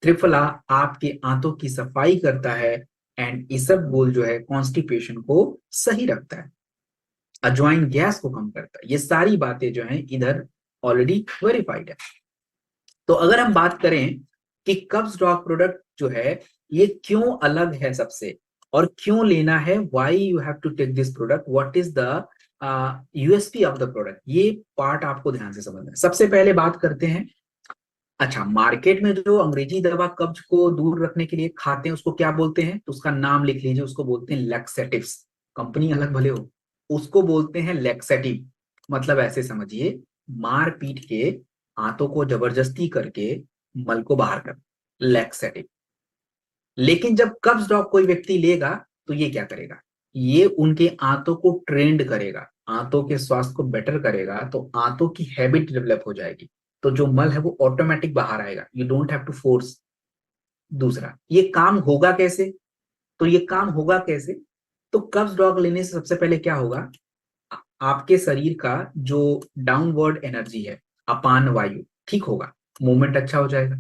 त्रिफला आपके आंतों की सफाई करता है, एंड इसबगोल जो है कॉन्स्टिपेशन को सही रखता है, अजवाइन गैस को कम करता है। ये सारी बातें जो हैं इधर ऑलरेडी वेरीफाइड है। तो अगर हम बात करें कि कब्ज डॉग प्रोडक्ट जो है ये क्यों अलग है सबसे और क्यों लेना है, why you have to take this product, what is the USP of the product, ये पार्ट आपको ध्यान से समझना है। सबसे पहले बात करते हैं, अच्छा मार्केट में जो अंग्रेजी दवा कब्ज को दूर रखने के लिए खाते हैं उसको क्या बोलते हैं, तो उसका नाम लिख लीजिए, उसको बोलते हैं लैक्सेटिव्स। कंपनी अलग भले हो, उसको बोलते हैं लैक्सेटिव। मतलब ऐसे समझिए, मार पीट के हाथों को जबरदस्ती करके मल को बाहर कर, लैक्सेटिव। लेकिन जब कब्ज डॉग कोई व्यक्ति लेगा तो ये क्या करेगा, ये उनके आंतों को ट्रेंड करेगा, आंतों के स्वास्थ्य को बेटर करेगा, तो आंतों की हैबिट डेवलप हो जाएगी, तो जो मल है वो ऑटोमेटिक बाहर आएगा, you don't have to force. दूसरा, ये काम होगा कैसे, तो ये काम होगा कैसे, तो कब्ज डॉग लेने से सबसे पहले क्या होगा, आपके शरीर का जो डाउनवर्ड एनर्जी है, अपान वायु ठीक होगा, मूवमेंट अच्छा हो जाएगा।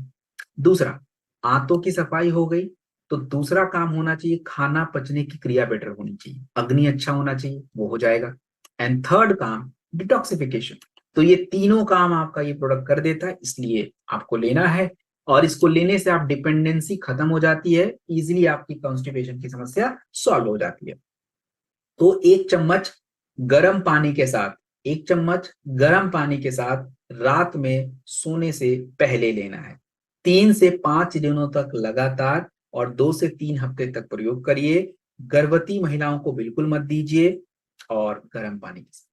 दूसरा, आंतों की सफाई हो गई, तो दूसरा काम होना चाहिए, खाना पचने की क्रिया बेटर होनी चाहिए, अग्नि अच्छा होना चाहिए, वो हो जाएगा। एंड थर्ड काम, डिटॉक्सिफिकेशन। तो ये तीनों काम आपका ये प्रोडक्ट कर देता है, इसलिए आपको लेना है। और इसको लेने से आप डिपेंडेंसी खत्म हो जाती है, इजीली आपकी कॉन्स्टिपेशन की समस्या सॉल्व हो जाती है। तो एक चम्मच गर्म पानी के साथ, एक चम्मच गर्म पानी के साथ रात में सोने से पहले लेना है। 3 से 5 दिनों तक लगातार और 2 से 3 हफ्ते तक प्रयोग करिए। गर्भवती महिलाओं को बिल्कुल मत दीजिए और गर्म पानी के साथ।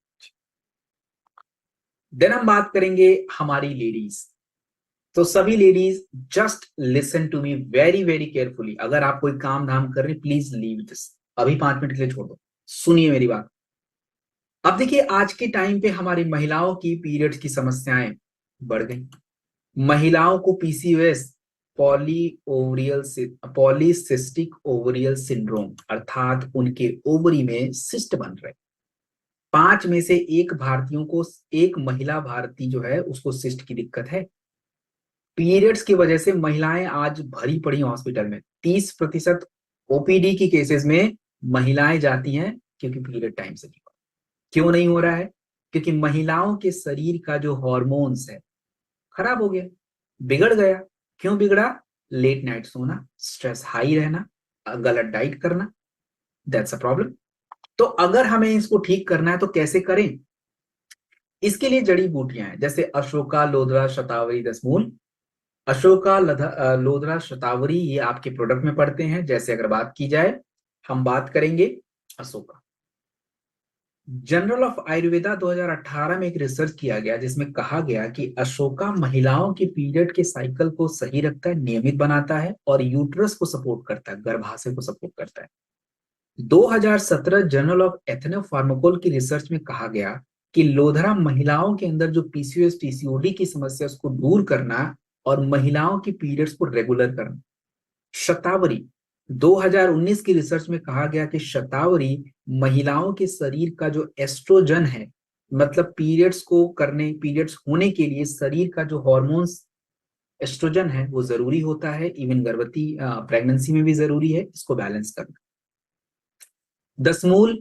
देन हम बात करेंगे हमारी लेडीज। तो सभी ladies just listen to me very very carefully. अगर आप कोई काम धाम कर रहे, प्लीज लीव दिस, अभी 5 मिनट के लिए छोड़ दो, सुनिए मेरी बात। अब देखिए, आज के टाइम पे हमारी महिलाओं की पीरियड्स की समस्याएं बढ़ गई। महिलाओं को पीसीओएस, पॉलीसिस्टिक ओवरियल सिंड्रोम, अर्थात उनके ओवरी में सिस्ट बन रहे। 5 में से 1 भारतीयों को, एक महिला भारतीय जो है उसको सिस्ट की दिक्कत है। पीरियड्स की वजह से महिलाएं आज भरी पड़ी हॉस्पिटल में। 30% ओपीडी की केसेस में महिलाएं जाती हैं क्योंकि पीरियड टाइम से नहीं हो। क्यों नहीं हो रहा है, क्योंकि महिलाओं के शरीर का जो हॉर्मोन्स है खराब हो गया, बिगड़ गया। क्यों बिगड़ा, लेट नाइट सोना, स्ट्रेस हाई रहना, गलत डाइट करना, दैट्स अ प्रॉब्लम। तो अगर हमें इसको ठीक करना है तो कैसे करें, इसके लिए जड़ी बूटियां हैं, जैसे अशोका लोधरा शतावरी 10 मूल। अशोका लोधरा शतावरी ये आपके प्रोडक्ट में पड़ते हैं। जैसे अगर बात की जाए, हम बात करेंगे अशोका। जर्नल ऑफ आयुर्वेदा 2018 में एक रिसर्च किया गया जिसमें कहा गया कि अशोका महिलाओं के पीरियड के साइकिल को सही रखता है, नियमित बनाता है और यूट्रस को सपोर्ट करता है, गर्भाशय को सपोर्ट करता है। 2017 जर्नल ऑफ एथनोफार्माकोल की रिसर्च में कहा गया कि लोधरा महिलाओं के अंदर जो पीसीओएस पीसीओडी की समस्या उसको दूर करना और महिलाओं की पीरियड्स को रेगुलर करना। शतावरी 2019 की रिसर्च में कहा गया कि शतावरी महिलाओं के शरीर का जो एस्ट्रोजन है, मतलब पीरियड्स होने के लिए शरीर का जो हॉर्मोन्स एस्ट्रोजन है वो जरूरी होता है, इवन गर्भवती प्रेगनेंसी में भी जरूरी है, इसको बैलेंस करना। दसमूल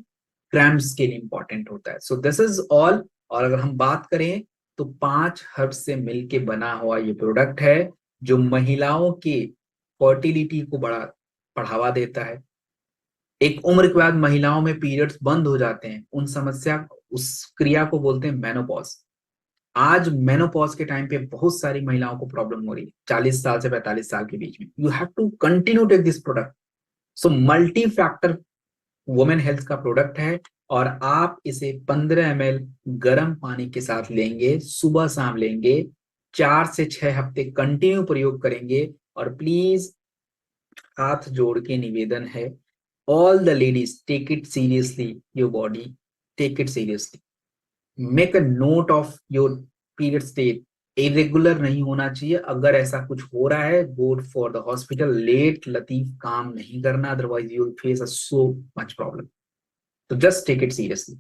क्रैम्प्स के लिए इंपॉर्टेंट होता है। So this is all. और अगर हम बात करें तो 5 हर्ब्स से मिलके बना हुआ ये प्रोडक्ट है जो महिलाओं के फर्टिलिटी को बढ़ावा देता है। एक उम्र के बाद महिलाओं में पीरियड्स बंद हो जाते हैं, उस क्रिया को बोलते हैं मेनोपॉज। आज मेनोपॉज के टाइम पे बहुत सारी महिलाओं को प्रॉब्लम हो रही है, 40 साल से 45 साल के बीच में। You have to continue take this product. So multi factor women health का प्रोडक्ट है और आप इसे 15 ml गर्म पानी के साथ लेंगे, सुबह शाम लेंगे, 4 से 6 हफ्ते कंटिन्यू प्रयोग करेंगे। और प्लीज हाथ जोड़ के निवेदन है, all the ladies take it seriously, your body take it seriously, make a note of your period state, irregular नहीं होना चाहिए। अगर ऐसा कुछ हो रहा है, go for the hospital, late लतीफ काम नहीं करना, otherwise you will face a so much problem. तो जस्ट टेक इट सीरियसली।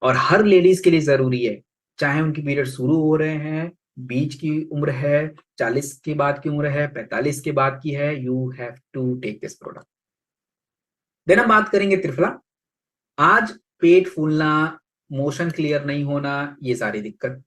और हर लेडीज के लिए जरूरी है, चाहे उनकी पीरियड शुरू हो रहे हैं, बीच की उम्र है, 40 के बाद की उम्र है, 45 के बाद की है, you have to take this product. Then हम बात करेंगे त्रिफला। आज पेट फूलना, मोशन क्लियर नहीं होना, ये सारी दिक्कत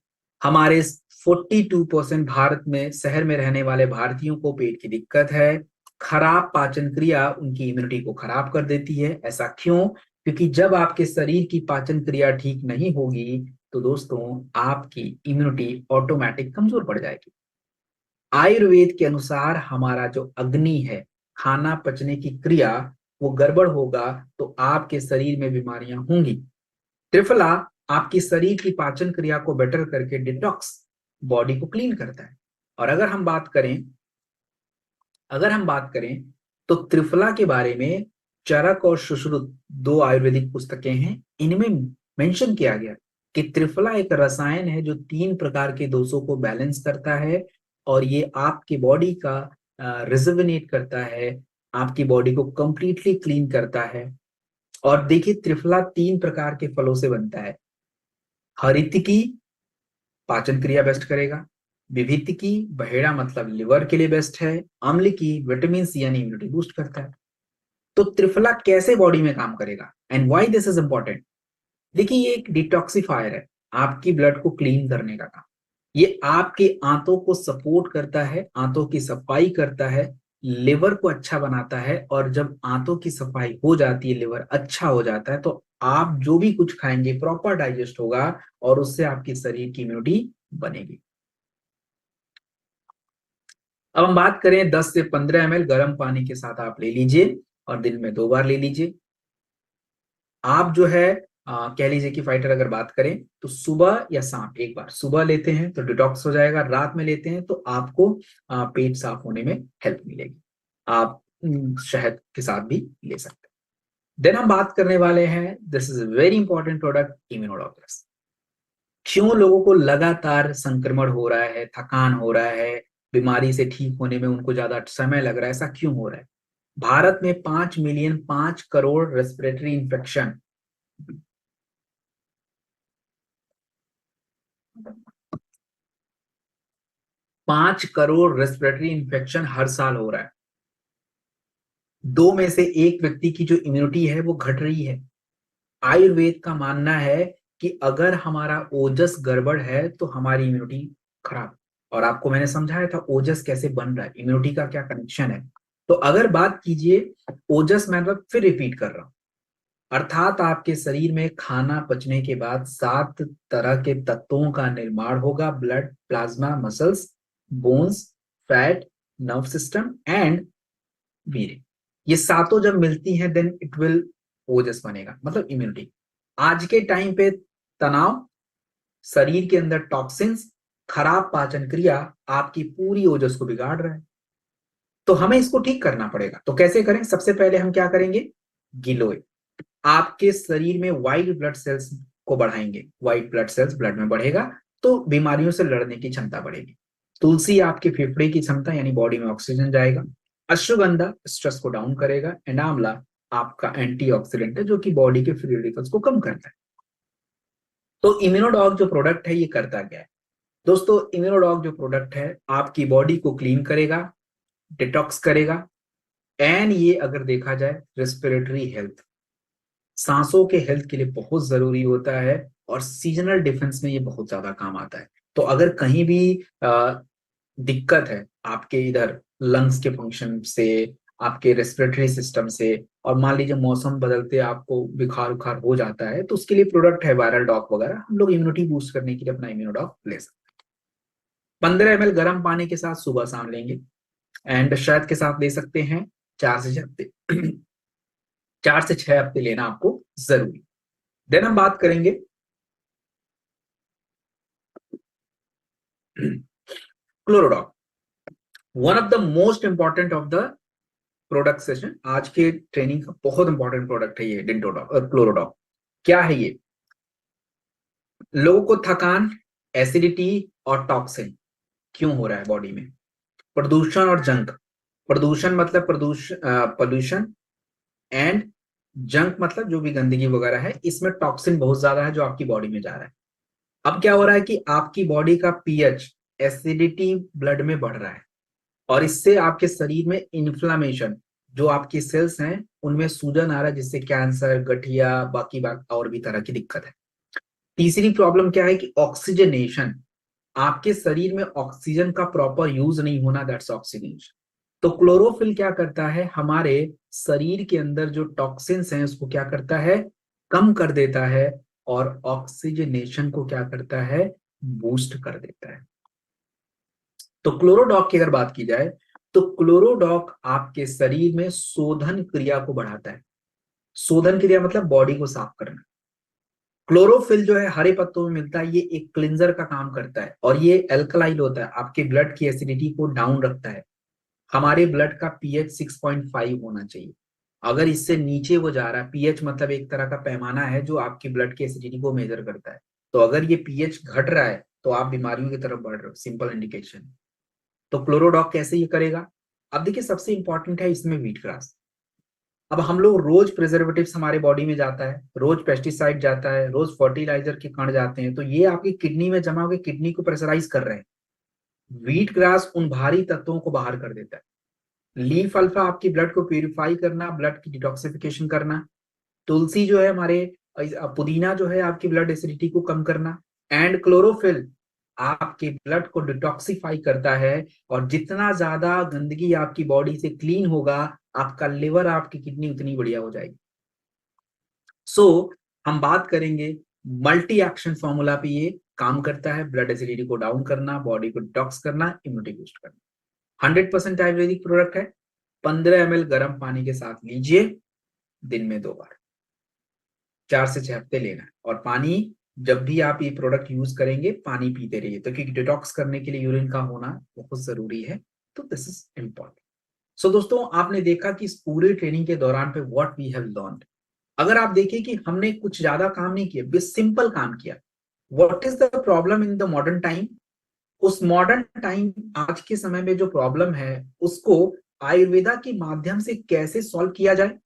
हमारे 42% भारत में शहर में रहने वाले भारतीयों को पेट की दिक्कत है। खराब पाचन क्रिया उनकी इम्यूनिटी को खराब कर देती है। ऐसा क्यों? क्योंकि जब आपके शरीर की पाचन क्रिया ठीक नहीं होगी तो दोस्तों आपकी इम्यूनिटी ऑटोमेटिक कमजोर पड़ जाएगी। आयुर्वेद के अनुसार हमारा जो अग्नि है, खाना पचने की क्रिया, वो गड़बड़ होगा तो आपके शरीर में बीमारियां होंगी। त्रिफला आपकी शरीर की पाचन क्रिया को बेटर करके डिटॉक्स बॉडी को क्लीन करता है। और अगर हम बात करें तो त्रिफला के बारे में चरक और सुश्रुत 2 आयुर्वेदिक पुस्तकें हैं। इनमें मेंशन किया गया कि त्रिफला एक रसायन है जो 3 प्रकार के दोषों को बैलेंस करता है और ये आपकी बॉडी का रिजुविनेट करता है, आपकी बॉडी को कंप्लीटली क्लीन करता है। और देखिए त्रिफला 3 प्रकार के फलों से बनता है। हरितकी पाचन क्रिया बेस्ट करेगा, विभित्तिकी बहेड़ा मतलब लिवर के लिए बेस्ट है, अम्लकी विटामिन सी यानी इम्यूनिटी बूस्ट करता है। तो त्रिफला कैसे बॉडी में काम करेगा and why this is important? देखिए ये एक डिटॉक्सिफायर है, आपकी ब्लड को क्लीन करने का काम। ये आपके आंतों को सपोर्ट करता है, आंतों की सफाई करता है, लिवर को अच्छा बनाता है। और जब आंतों की सफाई हो जाती है, लिवर अच्छा हो जाता है, तो आप जो भी कुछ खाएंगे प्रॉपर डाइजेस्ट होगा और उससे आपकी शरीर की इम्यूनिटी बनेगी। अब हम बात करें 10 से 15 ml गर्म पानी के साथ आप ले लीजिए और दिन में 2 बार ले लीजिए। आप जो है कह लीजिए कि फाइटर अगर बात करें तो सुबह या शाम एक बार सुबह लेते हैं तो डिटॉक्स हो जाएगा, रात में लेते हैं तो आपको पेट साफ होने में हेल्प मिलेगी। आप शहद के साथ भी ले सकते हैं। देन हम बात करने वाले हैं, this is very important product, Immunodoc plus. क्यों लोगों को लगातार संक्रमण हो रहा है, थकान हो रहा है, बीमारी से ठीक होने में उनको ज्यादा समय लग रहा है, ऐसा क्यों हो रहा है? भारत में 5 million 5 crore respiratory infection 5 crore respiratory infection हर साल हो रहा है। 2 में से 1 व्यक्ति की जो इम्यूनिटी है वो घट रही है। आयुर्वेद का मानना है कि अगर हमारा ओजस गड़बड़ है तो हमारी इम्यूनिटी खराब। और आपको मैंने समझाया था ओजस कैसे बन रहा है, इम्यूनिटी का क्या कनेक्शन है। तो अगर बात कीजिए ओजस, मैं फिर रिपीट कर रहा हूं, अर्थात आपके शरीर में खाना पचने के बाद 7 तरह के तत्वों का निर्माण होगा, blood, plasma, muscles, bones, fat, nerve system and वीर्य। ये सातों जब मिलती हैं देन इट विल ओजस बनेगा, मतलब इम्यूनिटी। आज के टाइम पे तनाव, शरीर के अंदर टॉक्सिन्स, खराब पाचन क्रिया आपकी पूरी ओजस को बिगाड़ रहा है। तो हमें इसको ठीक करना पड़ेगा। तो कैसे करें? सबसे पहले हम क्या करेंगे? गिलोय आपके शरीर में व्हाइट ब्लड सेल्स को बढ़ाएंगे। व्हाइट ब्लड सेल्स ब्लड में बढ़ेगा तो बीमारियों से लड़ने की क्षमता बढ़ेगी। तुलसी आपके फेफड़े की क्षमता यानी बॉडी में ऑक्सीजन जाएगा। अश्वगंधा स्ट्रेस को डाउन करेगा एंड आंवला आपका एंटीऑक्सीडेंट है जो कि बॉडी के फ्री रेडिकल्स को कम करता है। तो इम्यूनोडॉग जो प्रोडक्ट है ये करता क्या है दोस्तों? इम्यूनोडॉग जो प्रोडक्ट है आपकी बॉडी को क्लीन करेगा, डिटॉक्स करेगा एंड ये अगर देखा जाए रेस्पिरेटरी हेल्थ, सांसों के हेल्थ के लिए बहुत जरूरी होता है और सीजनल डिफेंस में ये बहुत ज्यादा काम आता है। तो अगर कहीं भी दिक्कत है आपके इधर लंग्स के फंक्शन से, आपके रेस्पिरेटरी सिस्टम से, और मान लीजिए मौसम बदलते आपको बुखार उखार हो जाता है तो उसके लिए प्रोडक्ट है वायरल डॉक वगैरह, हम लोग इम्यूनिटी बूस्ट करने के लिए अपना इम्यूनोडॉक ले सकते हैं। 15 ml गर्म पानी के साथ सुबह शाम लेंगे एंड शहद के साथ ले सकते हैं 4 से 6 हफ्ते 4 से 6 हफ्ते लेना आपको जरूरी। देन हम बात करेंगे Chlorodoc, one of the most important of the product session. आज के ट्रेनिंग का बहुत इंपॉर्टेंट प्रोडक्ट है ये डेंटोडॉक और क्लोरोडॉक। क्या है ये? लोगों को थकान, एसिडिटी और टॉक्सिन क्यों हो रहा है बॉडी में? प्रदूषण और जंक। प्रदूषण मतलब पोल्यूशन एंड जंक मतलब जो भी गंदगी वगैरह है, इसमें टॉक्सिन बहुत ज्यादा है जो आपकी बॉडी में जा रहा है। अब क्या हो रहा है कि आपकी बॉडी का पीएच, एसिडिटी ब्लड में बढ़ रहा है और इससे आपके शरीर में इन्फ्लामेशन, जो आपकी सेल्स हैं उनमें सूजन आ रहा है जिससे कैंसर, गठिया, बाकी और भी तरह की दिक्कत है। तीसरी प्रॉब्लम क्या है कि ऑक्सीजनेशन, आपके शरीर में ऑक्सीजन का प्रॉपर यूज नहीं होना, दैट्स ऑक्सीडेशन। तो क्लोरोफिल क्या करता है, हमारे शरीर के अंदर जो टॉक्सिन्स हैं उसको क्या करता है, कम कर देता है, और ऑक्सीजनेशन को क्या करता है, बूस्ट कर देता है। तो क्लोरोडॉक की अगर बात की जाए तो क्लोरोडॉक आपके शरीर में शोधन क्रिया को बढ़ाता है। शोधन क्रिया मतलब बॉडी को साफ करना। क्लोरोफिल जो है हरे पत्तों में मिलता है, ये एक क्लिंजर का काम करता है और ये एल्कलाइल होता है, आपके ब्लड की एसिडिटी को डाउन रखता है। हमारे ब्लड का पीएच 6.5 होना चाहिए। अगर इससे नीचे वो जा रहा है, पीएच मतलब एक तरह का पैमाना है जो आपकी ब्लड की एसिडिटी को मेजर करता है, तो अगर ये पीएच घट रहा है तो आप बीमारियों की तरफ बढ़ रहे हो, सिंपल इंडिकेशन। तो क्लोरोडॉक कैसे ये करेगा, अब देखिए सबसे इंपॉर्टेंट है इसमें व्हीट ग्रास। अब हम लोग रोज प्रिजर्वेटिव्स हमारे बॉडी में जाता है, रोज पेस्टिसाइड जाता है, रोज फर्टिलाइजर के कण जाते हैं, तो ये आपकी किडनी में जमा होकर किडनी को प्रेशराइज कर रहे हैं। व्हीट ग्रास उन भारी तत्वों को बाहर कर देता है। लीफ अल्फा आपकी ब्लड को प्यूरिफाई करना, ब्लड की डिटॉक्सिफिकेशन करना। तुलसी जो है हमारे, पुदीना जो है आपकी ब्लड एसिडिटी को कम करना। एंड क्लोरोफिल आपके ब्लड को डिटॉक्सिफाई करता है, और जितना ज्यादा गंदगी आपकी बॉडी से क्लीन होगा, आपका लिवर, आपकी किडनी उतनी बढ़िया हो जाएगी। हम बात करेंगे मल्टी एक्शन फॉर्मूला पे, ये काम करता है ब्लड एसिडिटी को डाउन करना, बॉडी को डिटॉक्स करना, इम्यूनिटी बूस्ट करना। 100% आयुर्वेदिक प्रोडक्ट है। 15 ml गर्म पानी के साथ लीजिए, दिन में 2 बार, 4 से 6 हफ्ते लेना है। और पानी, जब भी आप ये प्रोडक्ट यूज करेंगे पानी पीते रहिए, तो क्योंकि डिटॉक्स करने के लिए यूरिन का होना बहुत जरूरी है, तो दिस इज इंपॉर्टेंट। सो दोस्तों, आपने देखा कि इस पूरे ट्रेनिंग के दौरान पे व्हाट वी हैव लर्नड। अगर आप देखिए कि हमने कुछ ज्यादा काम नहीं किया, बस सिंपल काम किया। What is the problem in the modern time, उस मॉडर्न टाइम आज के समय में जो प्रॉब्लम है उसको आयुर्वेदा के माध्यम से कैसे सॉल्व किया जाए।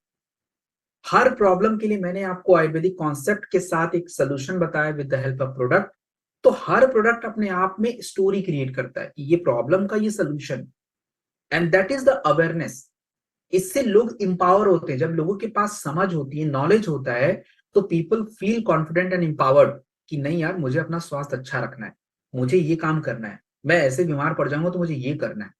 हर प्रॉब्लम के लिए मैंने आपको आयुर्वेदिक कॉन्सेप्ट के साथ एक सोल्यूशन बताया with the help of product. तो हर प्रोडक्ट अपने आप में स्टोरी क्रिएट करता है कि ये प्रॉब्लम का ये solution, and that is the awareness. इससे लोग इंपावर होते हैं। जब लोगों के पास समझ होती है, नॉलेज होता है, तो people feel confident and empowered कि नहीं यार, मुझे अपना स्वास्थ्य अच्छा रखना है, मुझे ये काम करना है, मैं ऐसे बीमार पड़ जाऊंगा तो मुझे ये करना है।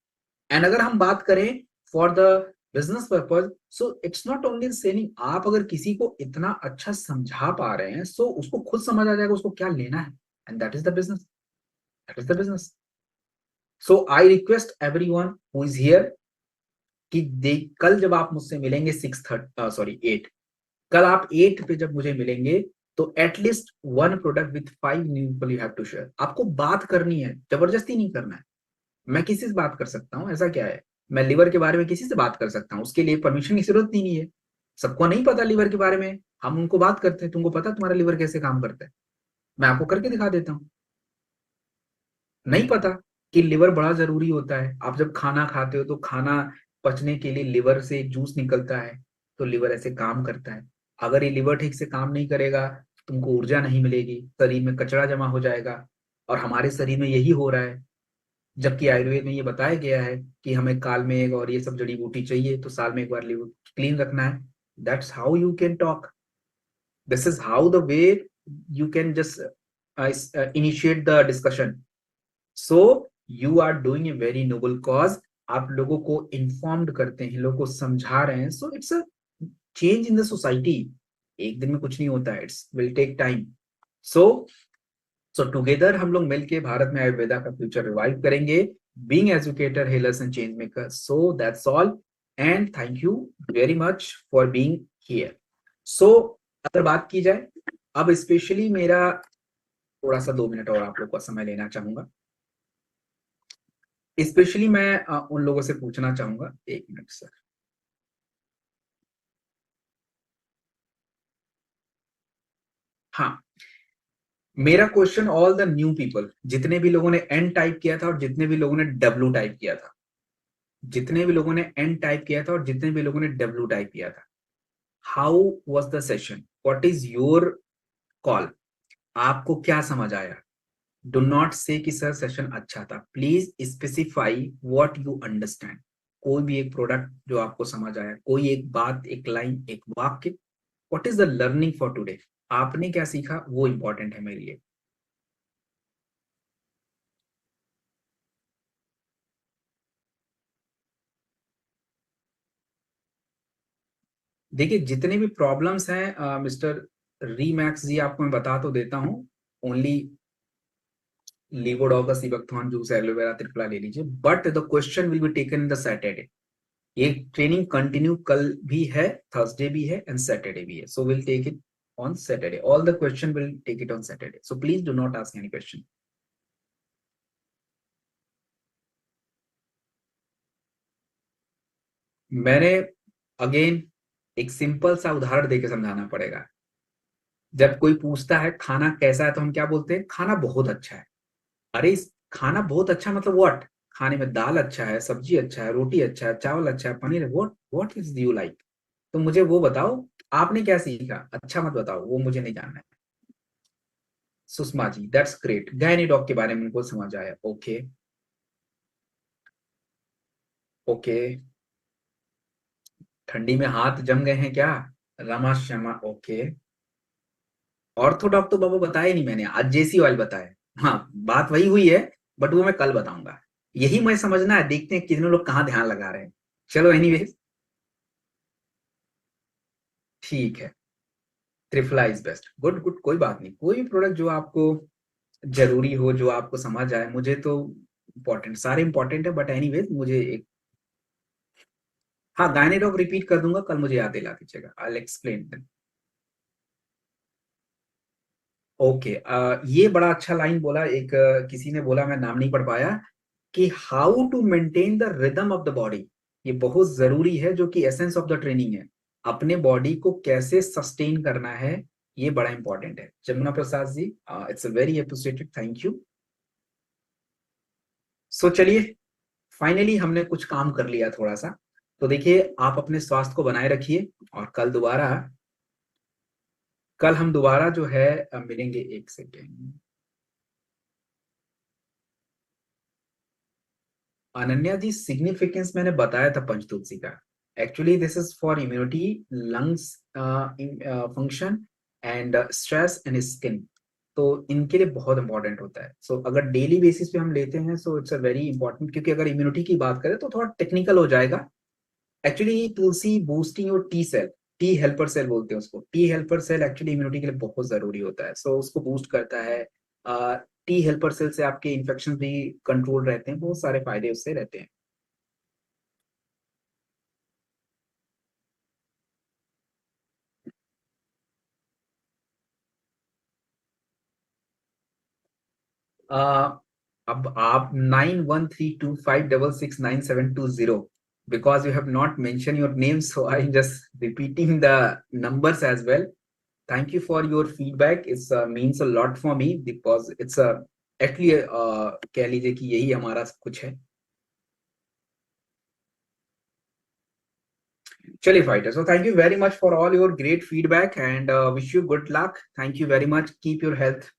एंड अगर हम बात करें for the business purpose, so it's not only selling. आप अगर किसी को इतना अच्छा समझा पा रहे हैं, सो उसको खुद समझ आ जाएगा उसको क्या लेना है, and that is the business, that is the business. So I request everyone who is here कि कल जब आप मुझसे मिलेंगे 8, कल आप 8 पे जब मुझे मिलेंगे, तो at least 1 product with 5 new people you have to share. आपको बात करनी है, जबरदस्ती नहीं करना है। मैं किसी से बात कर सकता हूँ, ऐसा क्या है, मैं लिवर के बारे में किसी से बात कर सकता हूँ, उसके लिए परमिशन की जरूरत नहीं है। सबको नहीं पता लिवर के बारे में, हम उनको बात करते हैं, तुमको पता तुम्हारा लिवर कैसे काम करता है, मैं आपको करके दिखा देता हूँ। नहीं पता कि लिवर बड़ा जरूरी होता है, आप जब खाना खाते हो तो खाना पचने के लिए लिवर से जूस निकलता है, तो लिवर ऐसे काम करता है। अगर ये लिवर ठीक से काम नहीं करेगा, तुमको ऊर्जा नहीं मिलेगी, शरीर में कचरा जमा हो जाएगा, और हमारे शरीर में यही हो रहा है। जबकि आयुर्वेद में ये बताया गया है कि हमें काल मेघ और ये सब जड़ी बूटी चाहिए, तो साल में एक बार लिवर क्लीन रखना है। That's how you can talk, this is how the way you can just initiate the discussion. So you are doing a very noble cause, आप लोगों को इन्फॉर्म्ड करते हैं, लोगों को समझा रहे हैं। So it's a change in the society. एक दिन में कुछ नहीं होता है, it's will take time. So together हम लोग मिलके भारत में आयुर्वेदा का फ्यूचर रिवाइव करेंगे, being educator, healers and change maker. So that's all, and thank you very much for being here. So अगर बात की जाए, अब स्पेशली मेरा थोड़ा सा 2 मिनट और आप लोग का समय लेना चाहूंगा। स्पेशली मैं उन लोगों से पूछना चाहूंगा, 1 मिनट सर। हाँ, मेरा question all the new people, जितने भी लोगों ने एन टाइप किया था और जितने भी लोगों ने डब्ल्यू टाइप किया था, जितने भी लोगों ने एन टाइप किया था और जितने भी लोगों ने डब्ल्यू टाइप किया था, how was the session, what is your call, आपको क्या समझ आया। डू नॉट से कि सर सेशन अच्छा था, please specify what you understand. कोई भी एक प्रोडक्ट जो आपको समझ आया, कोई एक बात, एक लाइन, एक वाक्य, what is the learning for today, आपने क्या सीखा, वो इंपॉर्टेंट है मेरे लिए। देखिए जितने भी प्रॉब्लम्स हैं मिस्टर रीमैक्स जी, आपको मैं बता तो देता हूँ। ओनली लीवोडॉगस इबैक्थॉन जूस एलोवेरा त्रिफला ले लीजिए, but the question will be taken in the Saturday. ये ट्रेनिंग कंटिन्यू कल भी है, थर्सडे भी है एंड सैटरडे भी है, so will take it on Saturday. All the question will take it on Saturday, so please do not ask any question. मैंने again एक सिंपल सा उदाहरण देके समझाना पड़ेगा। जब कोई पूछता है खाना कैसा है तो हम क्या बोलते हैं? खाना बहुत अच्छा है। अरे खाना बहुत अच्छा मतलब व्हाट? खाने में दाल अच्छा है, सब्जी अच्छा है, रोटी अच्छा है, चावल अच्छा है, पनीर है, what what is you like? तो मुझे वो बताओ, आपने क्या सीखा? अच्छा मत बताओ, वो मुझे नहीं जानना है। Sushma ji, that's great, gynae dog के बारे में उनको समझ आया। Okay okay. ठंडी में हाथ जम गए हैं क्या? रमा श्यामा, ओके। ऑर्थोडॉक तो बाबा बताया नहीं मैंने, आज जेसी ऑयल बताया। हाँ, बात वही हुई है, बट वो मैं कल बताऊंगा। यही मैं समझना है, देखते हैं कितने लोग कहाँ ध्यान लगा रहे हैं। चलो एनीवेज, ठीक है। Triphala is best, good good, कोई बात नहीं। कोई प्रोडक्ट जो आपको जरूरी हो, जो आपको समझ आए, मुझे तो इम्पोर्टेंट, सारे इंपॉर्टेंट है, बट एनीवेज मुझे एक, हाँ गायनेडॉक रिपीट कर दूंगा कल, मुझे याद दिला दीजिएगा, आई एक्सप्लेन। ओके, ये बड़ा अच्छा लाइन बोला एक, किसी ने बोला, मैं नाम नहीं पढ़ पाया, कि how to maintain the rhythm of the body. ये बहुत जरूरी है, जो कि एसेंस ऑफ द ट्रेनिंग है। अपने बॉडी को कैसे सस्टेन करना है, ये बड़ा इंपॉर्टेंट है। Jamuna Prasad ji, it's very appreciated, thank you. So चलिए, फाइनली हमने कुछ काम कर लिया थोड़ा सा। तो देखिए, आप अपने स्वास्थ्य को बनाए रखिए, और कल हम दोबारा जो है मिलेंगे। एक सेकेंड, अनन्या जी, सिग्निफिकेंस मैंने बताया था पंचतुलसी का। Actually this is for immunity, lungs function and stress and skin. तो इनके लिए बहुत इंपॉर्टेंट होता है। सो अगर डेली बेसिस पे हम लेते हैं, so it's a very important, क्योंकि अगर इम्यूनिटी की बात करें तो थोड़ा टेक्निकल हो जाएगा। Actually tulsi boosting your T cell, T helper cell बोलते हैं उसको। T helper cell actually immunity के लिए बहुत जरूरी होता है, सो उसको बूस्ट करता है। टी हेल्पर सेल से आपके इन्फेक्शन भी कंट्रोल रहते हैं, बहुत सारे फायदे उससे रहते हैं। uh, अब आप 9132566972 because you have not mentioned your name, so I'm just repeating the numbers as well. Thank you for your feedback, it's means a lot for me, because it's a actually कह लीजिए कि यही हमारा सब कुछ है। चलिए fighter, so thank you very much for all your great feedback and wish you good luck. Thank you very much, keep your health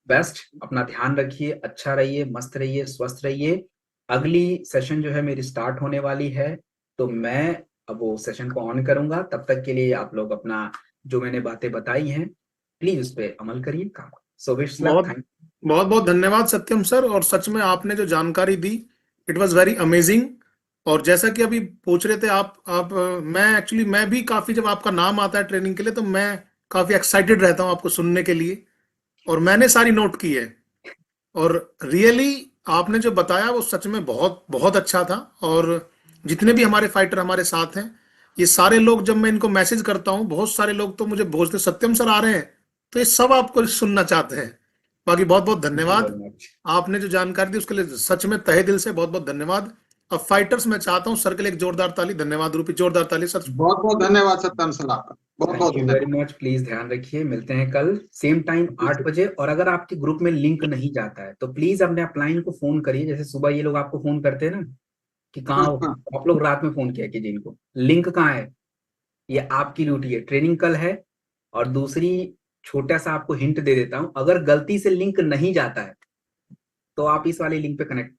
best. अपना ध्यान रखिए, अच्छा रहिए, मस्त रहिए, स्वस्थ रहिए। अगली सेशन जो है मेरी स्टार्ट होने वाली है, तो मैं अब वो सेशन को ऑन करूंगा। तब तक के लिए आप लोग अपना, जो मैंने बातें बताई हैं, प्लीज उस पर अमल करिए, काम। सो विश लक, बहुत थैंक। बहुत बहुत धन्यवाद सत्यम सर, और सच में आपने जो जानकारी दी, इट वाज वेरी अमेजिंग। और जैसा कि अभी पूछ रहे थे मैं एक्चुअली मैं भी काफी, जब आपका नाम आता है ट्रेनिंग के लिए, तो मैं काफी एक्साइटेड रहता हूँ आपको सुनने के लिए, और मैंने सारी नोट की है। और रियली आपने जो बताया वो सच में बहुत बहुत अच्छा था। और जितने भी हमारे फाइटर हमारे साथ हैं, ये सारे लोग, जब मैं इनको मैसेज करता हूँ, बहुत सारे लोग तो मुझे भेजते, सत्यम सर आ रहे हैं, तो ये सब आपको सुनना चाहते हैं। बाकी बहुत बहुत यू धन्यवाद, वेरी मच। आपने जो जानकारी दी उसके लिए सच में तहे दिल से बहुत बहुत धन्यवाद। अब फाइटर्स मैं चाहता हूँ सर के लिए एक जोरदार ताली, धन्यवाद रूपी जोरदार ताली सर। बहुत बहुत धन्यवाद सत्यम सर आपका, बहुत बहुत थैंक यू वेरी धन्यवाद। मच, प्लीज ध्यान रखिए, मिलते हैं कल सेम टाइम 8 बजे। और अगर आपके ग्रुप में लिंक नहीं जाता है, तो प्लीज अपने अपलाइन को फोन करिए, जैसे सुबह ये लोग आपको फोन करते हैं ना कि कहाँ हाँ हो, हाँ आप लोग रात में फोन किया कीजिए इनको, लिंक कहाँ है। ये आपकी ड्यूटी है, ट्रेनिंग कल है। और दूसरी छोटा सा आपको हिंट दे देता हूं, अगर गलती से लिंक नहीं जाता है, तो आप इस वाले लिंक पे कनेक्ट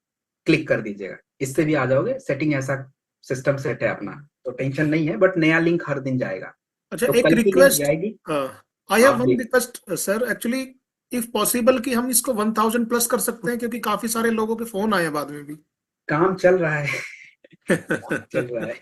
क्लिक कर दीजिएगा, इससे भी आ जाओगे। सेटिंग ऐसा सिस्टम सेट है अपना, तो टेंशन नहीं है, बट नया लिंक हर दिन जाएगा। अच्छा, तो एक कल की लिंक रिक्वेस्ट, जाएगी, आई हैव आप वन देख। Request sir, actually if possible कि हम इसको 1000 प्लस कर सकते हैं, क्योंकि काफी सारे लोगों के फोन आए हैं बाद में भी। काम चल रहा है, काम चल रहा है।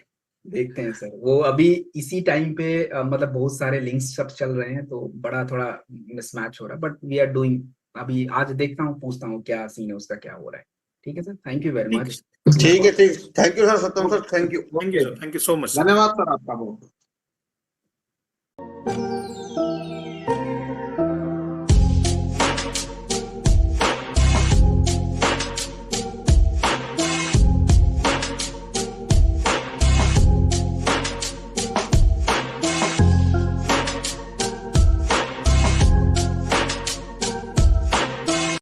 देखते हैं सर, वो अभी इसी टाइम पे मतलब बहुत सारे लिंक्स सब चल रहे हैं, तो बड़ा थोड़ा मिसमैच हो रहा है, बट वी आर डूइंग। अभी आज देखता हूँ, पूछता हूँ क्या सीन है उसका, क्या हो रहा है। ठीक है सर, थैंक यू वेरी ठीक मच। ठीक है, ठीक। Thank you sir, Satyam sir, thank you. Thank you sir, thank you so much sir. धन्यवाद सर आपका बहुत।